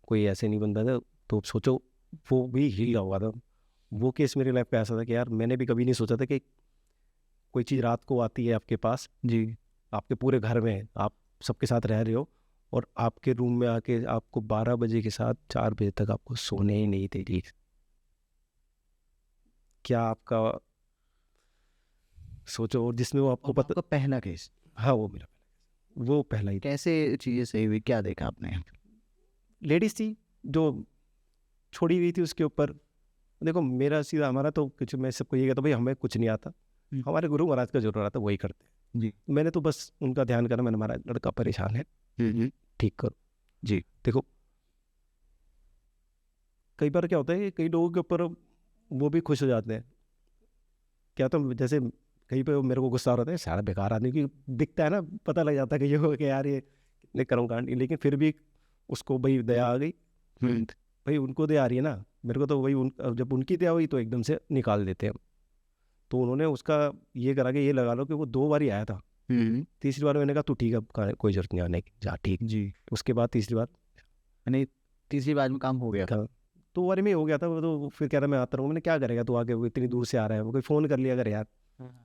कोई ऐसे नहीं बनता था। तो सोचो वो भी हिल हुआ था। वो केस मेरी लाइफ का ऐसा था कि यार मैंने भी कभी नहीं सोचा था कि कोई चीज़ रात को आती है आपके पास, जी, आपके पूरे घर में, आप सबके साथ रह रहे हो, और आपके रूम में आके आपको 12 बजे के साथ 4 बजे तक आपको सोने ही नहीं दे रही। क्या आपका सोचो, और जिसमें वो आपको पता, आपका पहला केस। हाँ वो मेरा वो पहला ही था। कैसे चीजें सही हुई, क्या देखा आपने। लेडीज थी जो छोड़ी हुई थी उसके ऊपर। देखो मेरा सीधा हमारा तो कुछ, मैं सबको ये कहता भाई हमें कुछ नहीं आता, हमारे गुरु महाराज का जरूर आता, वही करते हैं। जी। मैंने तो बस उनका ध्यान करा, मैंने हमारा लड़का परेशान है, ठीक करो। जी। देखो कई बार क्या होता है कि कई लोगों के ऊपर वो भी खुश हो जाते हैं। क्या तो जैसे कहीं पे मेरे को गुस्सा आ रहा था, सारा बेकार आदमी की दिखता है ना, पता लग जाता है कि ये हो कि यार ये कितने कर्मकांड, लेकिन फिर भी उसको भाई दया आ गई। भाई उनको दया आ रही है ना, मेरे को तो वही जब उनकी दया हुई तो एकदम से निकाल देते हैं। तो उन्होंने उसका ये करा कि ये लगा लो कि वो 2 बार ही आया था। तीसरी बार मैंने कहा तू ठीक है, कोई जरूरत नहीं आने की, जा ठीक। जी। उसके बाद तीसरी बार यानी तीसरी बार में काम हो गया। हाँ, 2 बार में ही हो गया था वो, तो फिर कह रहा मैं आता रहूँ। मैंने क्या करेगा तू आके, वो इतनी दूर से आ रहा है, वो कोई फ़ोन कर लिया अगर यार,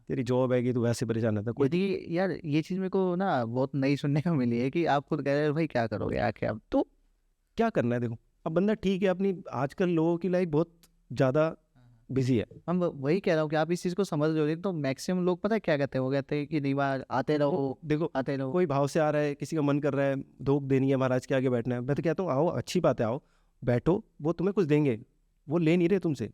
तेरी जॉब है कि तू वैसे परेशान रहता कोई। यदि यार ये चीज़ मेरे को ना बहुत नई सुनने को मिली है कि आप खुद कह रहे हो भाई क्या करोगे आके आप। तो क्या करना है देखो, अब बंदा ठीक है अपनी, आजकल लोगों की लाइफ बहुत ज़्यादा बिजी है। हम वही कह रहा हूँ कि आप इस चीज़ को समझ रहे हो, तो मैक्सिमम लोग पता है क्या कहते हैं, वो कहते हैं कि नहीं बार आते रहो देखो आते रहो। कोई भाव से आ रहा है, किसी का मन कर रहा है धोख देनी है, महाराज के आगे बैठना है, मैं तो कहता हूँ आओ, अच्छी बात है, आओ बैठो, वो तुम्हें कुछ देंगे, वो ले नहीं रहे तुमसे,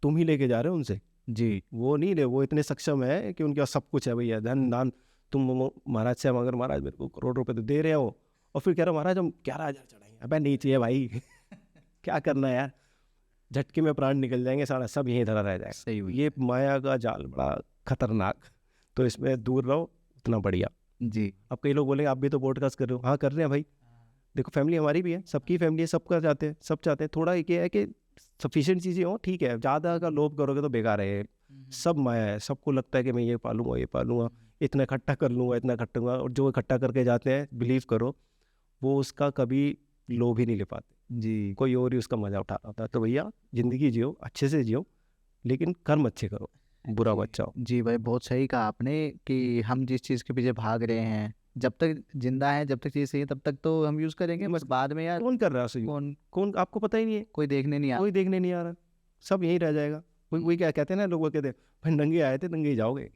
तुम ही लेके जा रहे हो उनसे। जी। वो नहीं ले, वो इतने सक्षम है कि उनके पास सब कुछ है भैया, धन दान। तुम महाराज से मगर महाराज मेरे को करोड़ रुपए तो दे रहे हो, और फिर कह रहे हो महाराज हम 11,000 चढ़ाएंगे। अबे नहीं चाहिए भाई क्या करना है यार, झटके में प्राण निकल जाएंगे, सारा सब यहीं धरा रह जाएगा। सही हुई। ये माया का जाल बड़ा खतरनाक, तो इसमें दूर रहो, उतना बढ़िया। जी। अब कई लोग बोलेंगे आप भी तो पॉडकास्ट कर रहे हो, हाँ कर रहे हैं भाई। देखो फैमिली हमारी भी है, सबकी फैमिली है, सबका चाहते हैं, सब चाहते हैं, थोड़ा ये है कि सफिशिएंट चीज़ें हो, ठीक है, ज़्यादा का लोभ करोगे तो बेकार है। सब माया है, सबको लगता है कि मैं ये पालूंगा, ये पालूंगा, इतना इकट्ठा कर लूँगा, इतना इकट्ठा करूँगा, और जो इकट्ठा करके जाते हैं बिलीव करो वो उसका कभी लोभ ही नहीं ले पाते। जी। कोई और ही उसका मजा उठा रहा था। तो भैया जिंदगी जियो, अच्छे से जियो, लेकिन कर्म अच्छे करो, बुरा मत चाहो। जी भाई बहुत सही कहा आपने कि हम जिस चीज़ के पीछे भाग रहे हैं, जब तक जिंदा है, जब तक चीज़ सही है तब तक तो हम यूज़ करेंगे, बस बाद में यार कौन कर रहा है सही, कौन कौन आपको पता ही नहीं है, कोई देखने नहीं आता। कोई देखने नहीं आ रहा, सब यहीं रह जाएगा। वही क्या कहते हैं ना, लोग कहते हैं भाई नंगे आए थे नंगे ही जाओगे,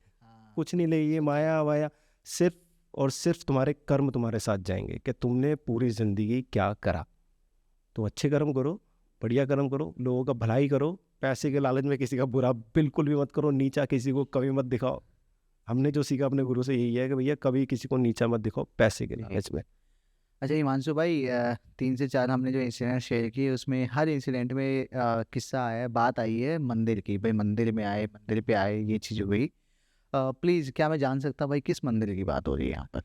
कुछ नहीं ले, ये माया वाया सिर्फ और सिर्फ तुम्हारे कर्म तुम्हारे साथ जाएंगे कि तुमने पूरी जिंदगी क्या करा। तो अच्छे कर्म करो, बढ़िया कर्म करो, लोगों का भलाई करो, पैसे के लालच में किसी का बुरा बिल्कुल भी मत करो, नीचा किसी को कभी मत दिखाओ। हमने जो सीखा अपने गुरु से यही है कि भैया कभी किसी को नीचा मत दिखाओ पैसे के लालच में। अच्छा हिमांशु भाई, 3 से 4 हमने जो इंसिडेंट शेयर किए उसमें हर इंसिडेंट में किस्सा आया है, बात आई है मंदिर की, भाई मंदिर में आए, मंदिर पे आए, ये चीज़ हुई। प्लीज़ क्या मैं जान सकता भाई किस मंदिर की बात हो रही है यहाँ पर?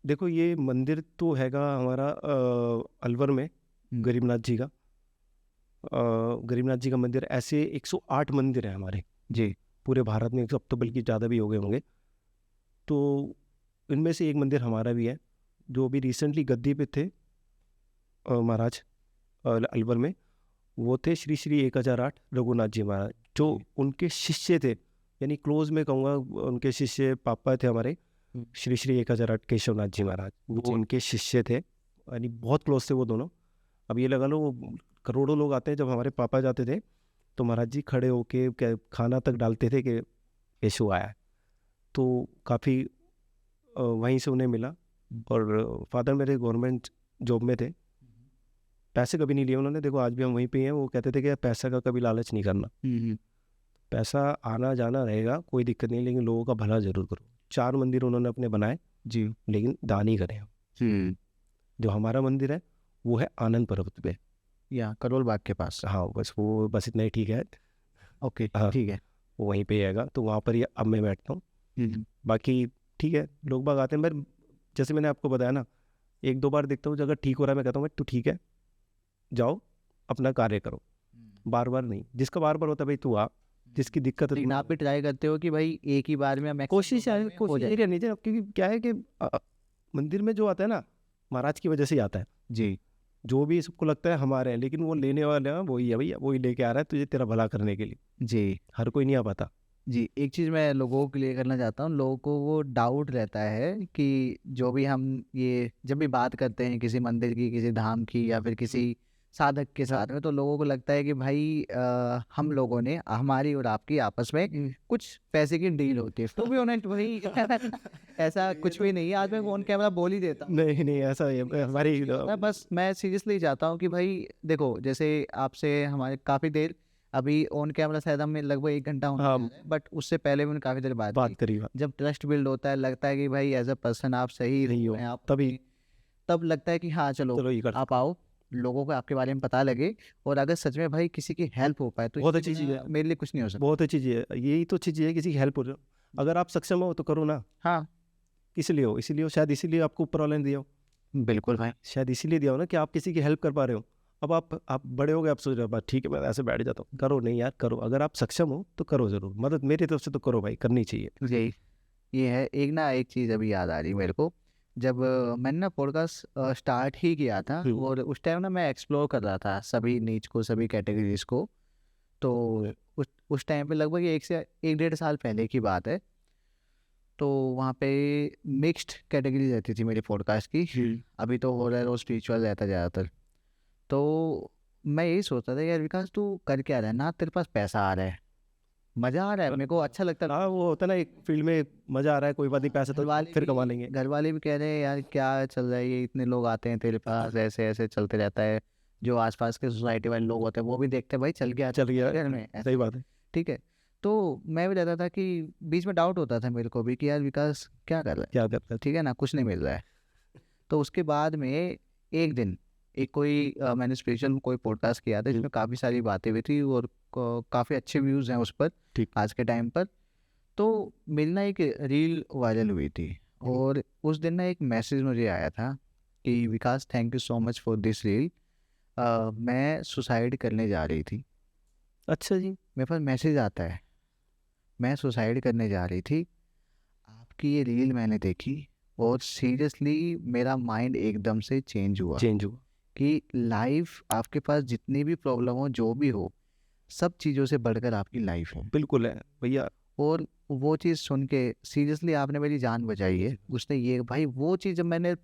देखो ये मंदिर तो हैगा हमारा अलवर में, गरीबनाथ जी का। गरीबनाथ जी का मंदिर, ऐसे 108 मंदिर है हमारे जी। पूरे भारत में, अब तो बल्कि ज़्यादा भी हो गए होंगे। तो इनमें से एक मंदिर हमारा भी है, जो अभी रिसेंटली गद्दी पे थे महाराज अलवर में, वो थे श्री श्री 1008 रघुनाथ जी महाराज, जो उनके शिष्य थे, यानी क्लोज में कहूँगा उनके शिष्य पापा थे हमारे, श्री श्री 1008 केशवनाथ जी महाराज, वो उनके शिष्य थे, यानी बहुत क्लोज थे वो दोनों। अब ये लगा लो वो करोड़ों लोग आते हैं, जब हमारे पापा जाते थे तो महाराज जी खड़े होके खाना तक डालते थे कि केशव आया है। तो काफ़ी वहीं से उन्हें मिला, और फादर मेरे गवर्नमेंट जॉब में थे, पैसे कभी नहीं लिए उन्होंने। देखो आज भी हम वहीं पे हैं, वो कहते थे कि पैसा का कभी लालच नहीं करना, पैसा आना जाना रहेगा कोई दिक्कत नहीं, लेकिन लोगों का भला जरूर करो। 4 मंदिर उन्होंने अपने बनाए जी, लेकिन दान ही करें। जो हमारा मंदिर है वो है आनंद पर्वत पे, या करोल बाग के पास। हाँ बस इतना ही ठीक है। ओके हाँ ठीक है। वो वहीं पे आएगा, तो वहाँ पर ही अब मैं बैठता हूँ। बाकी ठीक है, लोग बाग आते हैं, पर जैसे मैंने आपको बताया ना, 1-2 बार देखता हूँ, अगर ठीक हो रहा है मैं कहता हूँ तू ठीक है, जाओ अपना कार्य करो, बार बार नहीं। जिसका बार बार होता है भाई तू आ, जिसकी दिक्कत है लेकिन आप भी ट्राई करते हो कि भाई एक ही बार में कोशिश है, कोशिश यही रहनी चाहिए, क्योंकि क्या है कि मंदिर में जो आता है ना महाराज की वजह से ही आता है जी। जो भी सबको लगता है हमारे हैं, लेकिन वो लेने वाले हैं वही है भैया, वही लेके आ रहा है तुझे तेरा भला करने के लिए जी। हर कोई नहीं आ पाता। जी एक चीज़ मैं लोगों के लिए करना चाहता हूँ, लोगों को वो डाउट रहता है कि जो भी हम ये जब भी बात करते हैं किसी मंदिर की, किसी धाम की, या फिर किसी साधक के साथ में, तो लोगों को लगता है कि भाई हम लोगों ने, हमारी और आपकी आपस में कुछ पैसे की डील होती है। तो भी ऑनेस्ट भाई ऐसा कुछ भी नहीं है, आज मैं ऑन कैमरा बोल ही देता हूँ। नहीं ऐसा हमारी मैं सीरियसली चाहता हूँ कि भाई देखो, जैसे आपसे हमारे काफ़ी देर अभी ऑन कैमरा शायद हमें लगभग 1 घंटा होने हाँ जा रहा है, बट उससे पहले भी मैंने काफ़ी देर बात बात की। करी बात जब ट्रस्ट बिल्ड होता है, लगता है कि भाई एज अ पर्सन आप सही नहीं हो हैं आप, तभी तब लगता है कि हाँ चलो चलो ये कर आप आओ, लोगों को आपके बारे में पता लगे, और अगर सच में भाई किसी की हेल्प हो पाए तो बहुत इससे अच्छी चीज़ बड़ा है, मेरे लिए कुछ नहीं हो सकता। बहुत अच्छी चीज़ है, यही तो अच्छी चीज़ है, किसी की हेल्प हो रही हो। अगर आप सक्षम हो तो करो ना, हाँ इसलिए हो, इसीलिए हो, शायद इसीलिए आपको ऊपर वाले ने दिया हो, बिल्कुल भाई। शायद इसीलिए दिया हो ना कि आप किसी की हेल्प कर पा रहे हो। अब आप बड़े हो गए, आप सोच रहे हो बात ठीक है मैं ऐसे बैठ जाता हूँ, करो नहीं यार, करो, अगर आप सक्षम हो तो करो ज़रूर, मदद मेरी तरफ से तो करो भाई, करनी चाहिए। यही ये है एक ना, एक चीज़ अभी याद आ रही मेरे को। जब मैंने ना पॉडकास्ट स्टार्ट ही किया था, और उस टाइम ना मैं एक्सप्लोर कर रहा था सभी नीच को, सभी कैटेगरीज को। तो उस टाइम पे लगभग 1 से 1.5 साल पहले की बात है। तो वहाँ पे मिक्स्ड कैटेगरी रहती थी मेरी पॉडकास्ट की। अभी तो हॉरर और स्पिरिचुअल रहता ज़्यादातर। तो मैं यही सोचता था यार विकास, तू कर क्या रहा है ना, तेरे पास पैसा आ रहा है, मज़ा आ रहा है, मेरे को अच्छा लगता है। हाँ वो होता है ना, एक फील्ड में मज़ा आ रहा है, कोई बात नहीं, पैसा तो फिर कमा लेंगे। घर वाले भी कह रहे हैं यार क्या चल रहा है, ये इतने लोग आते हैं तेरे पास, ऐसे ऐसे चलते रहता है। जो आसपास के सोसाइटी वाले लोग होते हैं वो भी देखते हैं भाई चल गया चल गया घर में, ऐसे। सही बात है। ठीक है। तो मैं भी रहता था कि बीच में डाउट होता था मेरे को भी कि यार विकास क्या कर रहा है, क्या करता है ठीक है ना, कुछ नहीं मिल रहा है। तो उसके बाद में एक दिन एक कोई मैंने स्पेशल कोई पॉडकास्ट किया था जिसमें काफ़ी सारी बातें हुई थी, और काफ़ी अच्छे व्यूज़ हैं उस पर ठीक। आज के टाइम पर। तो मेरी ना एक रील वायरल हुई थी, और उस दिन ना एक मैसेज मुझे आया था कि Vikas thank you so much for this reel. मैं सुसाइड करने जा रही थी। अच्छा जी। मेरे पास मैसेज आता है, मैं सुसाइड करने जा रही थी, आपकी ये रील मैंने देखी, और सीरियसली मेरा माइंड एकदम से चेंज हुआ चेंज हुआ। कि लाइफ आपके पास जितनी भी प्रॉब्लम हो, जो भी हो, सब चीज़ों से बढ़कर आपकी लाइफ है। बिल्कुल है भैया। और वो चीज़ सुन के सीरियसली आपने मेरी जान बचाई है। उसने ये भाई वो चीज़ जब मैंने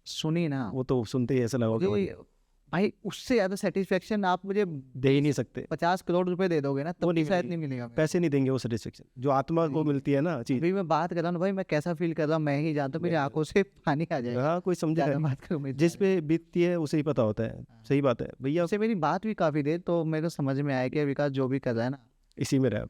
सुनी ना, वो तो सुनते ही ऐसा लगा कि मुझे भाई उससे ज़्यादा सेटिस्फेक्शन आप मुझे दे ही नहीं सकते, 50 करोड़ रुपए दे दोगे ना तब वो भी नहीं शायद मिलेंगे, नहीं मिलेगा मेरे पैसे नहीं देंगे वो सेटिस्फेक्शन जो आत्मा को मिलती है ना चीज़। अभी मैं बात कर रहा हूँ ना भाई, मैं कैसा फील कर रहा हूँ मैं ही जानता हूँ, मेरी आंखों से पानी आ जाएगा हाँ कोई समझेगा ज़्यादा नहीं, बात करूँ मैं जिस पे बीतती है उसे ही पता होता है। सही बात है भैया, उससे मेरी बात भी काफ़ी देर, तो मेरे को समझ में आया कि विकास जो भी कर रहा है ना इसी में रहा,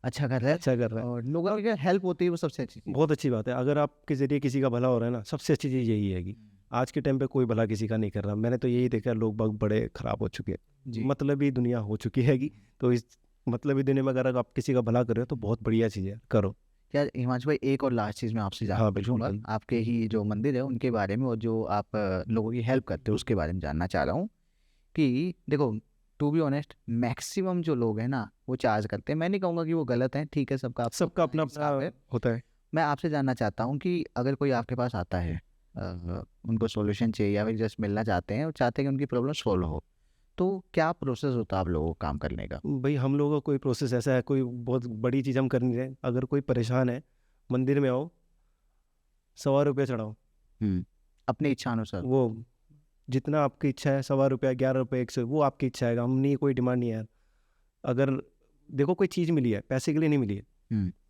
अच्छा कर रहा है, अच्छा कर रहा है। और लोगों की हेल्प होती है वो सबसे अच्छी चीज़। बहुत अच्छी बात है, अगर आपके जरिए किसी का भला हो रहा है ना, सबसे अच्छी चीज़ यही है कि आज के टाइम पे कोई भला किसी का नहीं कर रहा। मैंने तो यही देखा, लोग बाग बड़े खराब हो चुके जी। हैं, मतलबी दुनिया हो चुकी है कि, तो इस मतलबी दुनिया में अगर आप किसी का भला कर रहे हो तो बहुत बढ़िया चीज़ है, करो। यार हिमांशु भाई एक और लास्ट चीज़ मैं आपसे हाँ जानना बिल्कुल चाहूँगा, बिल्कुल। आपके ही जो मंदिर है उनके बारे में, और जो आप लोगों की हेल्प करते हो उसके बारे में जानना चाह रहा हूँ। कि देखो टू बी ऑनेस्ट मैक्सिमम जो लोग हैं ना वो चार्ज करते हैं, मैं नहीं कहूँगा कि वो गलत है, ठीक है, सबका सबका अपना हिसाब अपना है। होता है। मैं आपसे जानना चाहता हूँ कि अगर कोई आपके पास आता है, उनको सॉल्यूशन चाहिए या फिर जस्ट मिलना चाहते हैं और चाहते हैं कि उनकी प्रॉब्लम सॉल्व हो, तो क्या प्रोसेस होता है आप लोगों को काम करने का? भाई हम लोगों का कोई प्रोसेस ऐसा है, कोई बहुत बड़ी चीज़ हम कर नहीं रहे। अगर कोई परेशान है, मंदिर में आओ, 1.25 रुपया चढ़ाओ, अपनी इच्छा अनुसार। वो जितना आपकी इच्छा है, 1.25 रुपया, 11 रुपये, 100, वो आपकी इच्छा है, हम नहीं, कोई डिमांड नहीं है यार। अगर देखो कोई चीज़ मिली है, पैसे के लिए नहीं मिली है,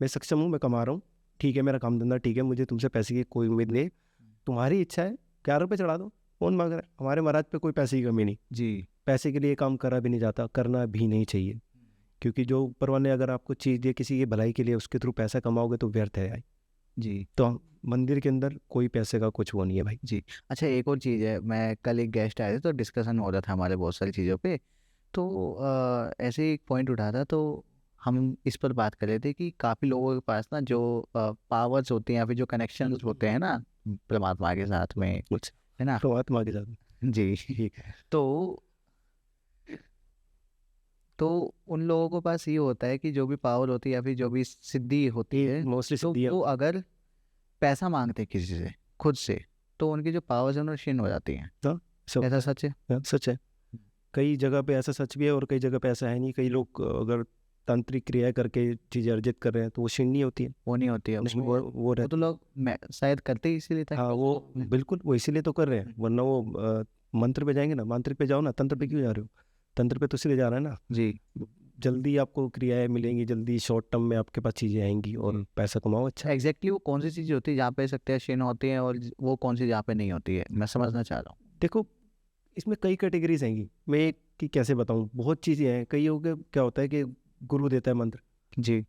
मैं सक्षम हूँ, मैं कमा रहा हूँ, ठीक है, मेरा काम धंधा ठीक है, मुझे तुमसे पैसे की कोई उम्मीद नहीं, तुम्हारी इच्छा है, 11 रुपये चढ़ा दो, कौन मांग रहा है? हमारे महाराज पे कोई पैसे की कमी नहीं। जी। पैसे के लिए काम करा भी नहीं जाता, करना भी नहीं चाहिए, क्योंकि जो ऊपर वाले अगर आपको चीज़ दिए किसी की भलाई के लिए, उसके थ्रू पैसा कमाओगे तो व्यर्थ है यार। जी। तो मंदिर के अंदर कोई पैसे का कुछ वो नहीं है भाई। जी। अच्छा एक और चीज़ है, मैं कल एक गेस्ट आए थे तो डिस्कशन हो रहा था हमारे बहुत सारी चीज़ों पे, तो ऐसे ही एक पॉइंट उठा था, तो हम इस पर बात कर रहे थे कि काफ़ी लोगों के पास ना जो पावर्स होती हैं या फिर जो कनेक्शन होते हैं ना परमात्मा के साथ में, कुछ है ना। परमात्मा के साथ। जी। ठीक है। तो उन लोगों के पास ये होता है कि जो भी पावर होती है या फिर जो भी सिद्धि होती है, मोस्टली तो सिद्धि वो अगर पैसा मांगते हैं किसी से खुद से, तो उनकी जो पावर्स है उन्हें क्षीण हो जाती हैं। ऐसा सच है? सच है। कई जगह पे ऐसा सच भी है और कई जगह पे ऐसा है नहीं। कई लोग अगर तांत्रिक क्रिया करके चीज़ें अर्जित कर रहे हैं तो वो क्षीण नहीं होती है। वो नहीं होती है नहीं, उसमें, वो वो रहती तो लोग शायद करते ही इसीलिए था। हाँ वो बिल्कुल, वो इसीलिए तो कर रहे हैं, वरना वो मंत्र पे जाएंगे ना, मांत्रिक पे जाओ ना, तंत्र पे क्यों जा रहे हो? तंत्र पे तो इसलिए जा रहा है ना, जी। जल्दी आपको क्रियाएं मिलेंगी, जल्दी शॉर्ट टर्म में आपके पास चीज़ें आएंगी और पैसा कमाओ। अच्छा एग्जैक्टली वो कौन सी चीज़ होती है जहाँ पे शक्तियाँ क्षीण होती हैं, और वो कौन सी जहाँ पे नहीं होती है, मैं समझना चाह रहा हूँ। देखो, इसमें कई कैटेगरीज आएंगी। मैं एक कि कैसे बताऊँ, बहुत चीज़ें हैं। कईयों के क्या होता है कि गुरु देता है मंत्र, जी।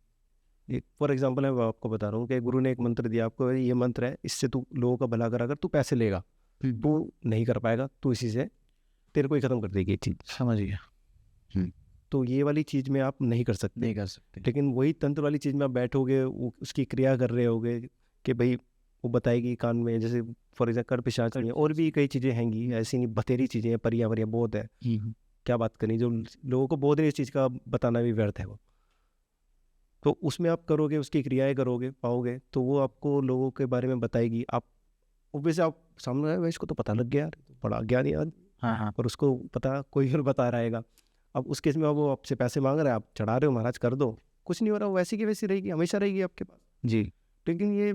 एक फॉर एग्जांपल है, मैं आपको बता रहा हूँ कि गुरु ने एक मंत्र दिया आपको, ये मंत्र है, इससे तू लोगों का भला कर, अगर तू पैसे लेगा तू नहीं कर पाएगा, तू इसी से तेरे को ही खत्म कर देगी ये चीज़। समझ गया। तो ये वाली चीज़ में आप नहीं कर सकते। नहीं कर सकते। लेकिन वही तंत्र वाली चीज़ में आप बैठोगे, उसकी क्रिया कर रहे होगे कि भाई वो बताएगी कान में, जैसे फॉर एग्जाम्पल कर पिशाच नहीं है, और भी कई चीज़ें हैंगी, ऐसी नहीं बतेरी चीज़ें हैं, परियां वरियां बहुत है, क्या बात करनी, जो लोगों को बहुत इस चीज़ का बताना भी व्यर्थ है वो। तो उसमें आप करोगे, उसकी क्रियाएं करोगे, पाओगे, तो वो आपको लोगों के बारे में बताएगी। आप वैसे आप सामने आए, इसको तो पता लग गया यार, बड़ा ज्ञानी आदमी, हाँ। और उसको पता कोई और बता रहेगा। अब उस केस में वो आपसे पैसे मांग रहा है, आप चढ़ा रहे हो, महाराज कर दो, कुछ नहीं हो रहा, वो वैसी की वैसी रहेगी, हमेशा रहेगी आपके पास। जी। लेकिन ये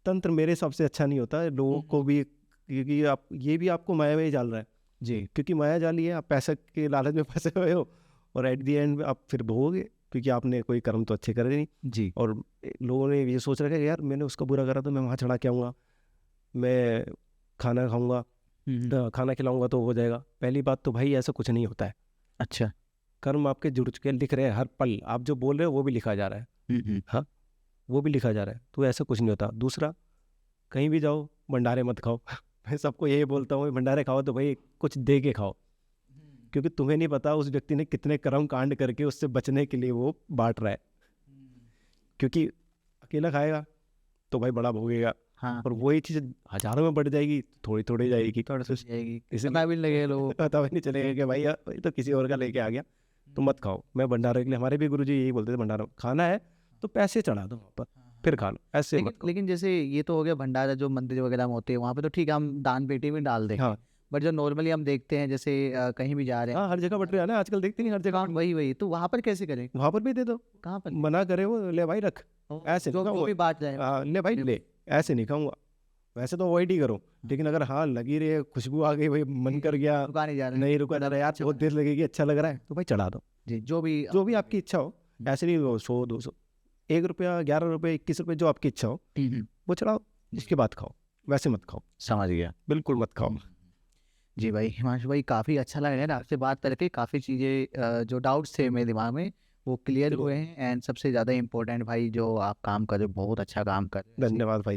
तंत्र मेरे हिसाब से अच्छा नहीं होता है लोगों को भी, क्योंकि आप ये भी आपको माया में ही डाल रहा है जी। क्योंकि माया जाली है, आप पैसे के लालच में फंसे हुए हो, और एट दी एंड आप फिर भोगोगे, क्योंकि आपने कोई कर्म तो अच्छे करे नहीं। जी। और लोगों ने ये सोच रखा है यार मैंने उसका बुरा करा तो मैं वहाँ चढ़ा के आऊँगा, मैं खाना खाऊंगा, खाना खिलाऊंगा तो हो जाएगा। पहली बात तो भाई ऐसा कुछ नहीं होता है। अच्छा। कर्म आपके जुड़ चुके हैं, लिख रहे हैं हर पल, आप जो बोल रहे हो वो भी लिखा जा रहा है। हाँ, वो भी लिखा जा रहा है, तो ऐसा कुछ नहीं होता। दूसरा, कहीं भी जाओ भंडारे मत खाओ। मैं सबको यही बोलता हूँ, भंडारे खाओ तो भाई कुछ दे के खाओ, क्योंकि तुम्हें नहीं पता उस व्यक्ति ने कितने कर्म कांड करके उससे बचने के लिए वो बांट रहा है। क्योंकि अकेला खाएगा तो भाई बड़ा भोगेगा, हाँ। और वही चीज़ हजारों में बढ़ जाएगी, थोड़ी थोड़ी जाएगी, थोड़ा सा जाएगी, इसलिए पता भी नहीं लगेगा लोगों को। पता भी नहीं चलेगा कि भाई यार ये तो किसी और का लेके आ गया, तो मत खाओ। मैं भंडारे के लिए, हमारे भी गुरुजी यही बोलते थे, भंडारा खाना है तो पैसे चढ़ा दो वहाँ पर, फिर खा लो, ऐसे मत खाओ। लेकिन जैसे ये तो हो गया भंडारा जो मंदिर वगैरह में होते हैं, वहाँ पे तो ठीक है, हम दान पेटी में डाल देंगे। हाँ बट जो नॉर्मली हम देखते हैं, जैसे कहीं भी जा रहे हैं, हाँ, हर जगह बट रहा है ना आजकल, देखते नहीं हर जगह हाँ, वही तो वहाँ पर कैसे करें? वहाँ पर भी दे दो, कहाँ पर? मना करे वो, ले भाई रख, ऐसे जो नहीं भी खाऊंगा। बात जाए। हाँ ले भाई ले, ऐसे नहीं खाऊंगा। वैसे तो अवॉइड ही करो, लेकिन अगर हाँ लगी रही है, खुशबू आ गई, भाई मन कर गया, रुका नहीं जा रहा, नहीं रुका जा रहा यार, बहुत देर लगेगी, अच्छा लग रहा है, तो भाई चढ़ा दो, जी, जो भी आपकी इच्छा हो। ऐसे नहीं 100 200 1 रुपया 11 रुपये 21 रुपये जो आपकी इच्छा हो वो चढ़ाओ, इसके बाद खाओ, वैसे मत खाओ, समझ गया। बिल्कुल मत खाओ। जी भाई, हिमांशु भाई, काफ़ी अच्छा लगा यार आपसे बात करके। काफ़ी चीज़ें जो डाउट्स थे मेरे दिमाग में वो क्लियर हुए हैं। एंड सबसे ज़्यादा इम्पोर्टेंट भाई, जो आप काम कर रहे हो, बहुत अच्छा काम कर रहे हो। धन्यवाद भाई।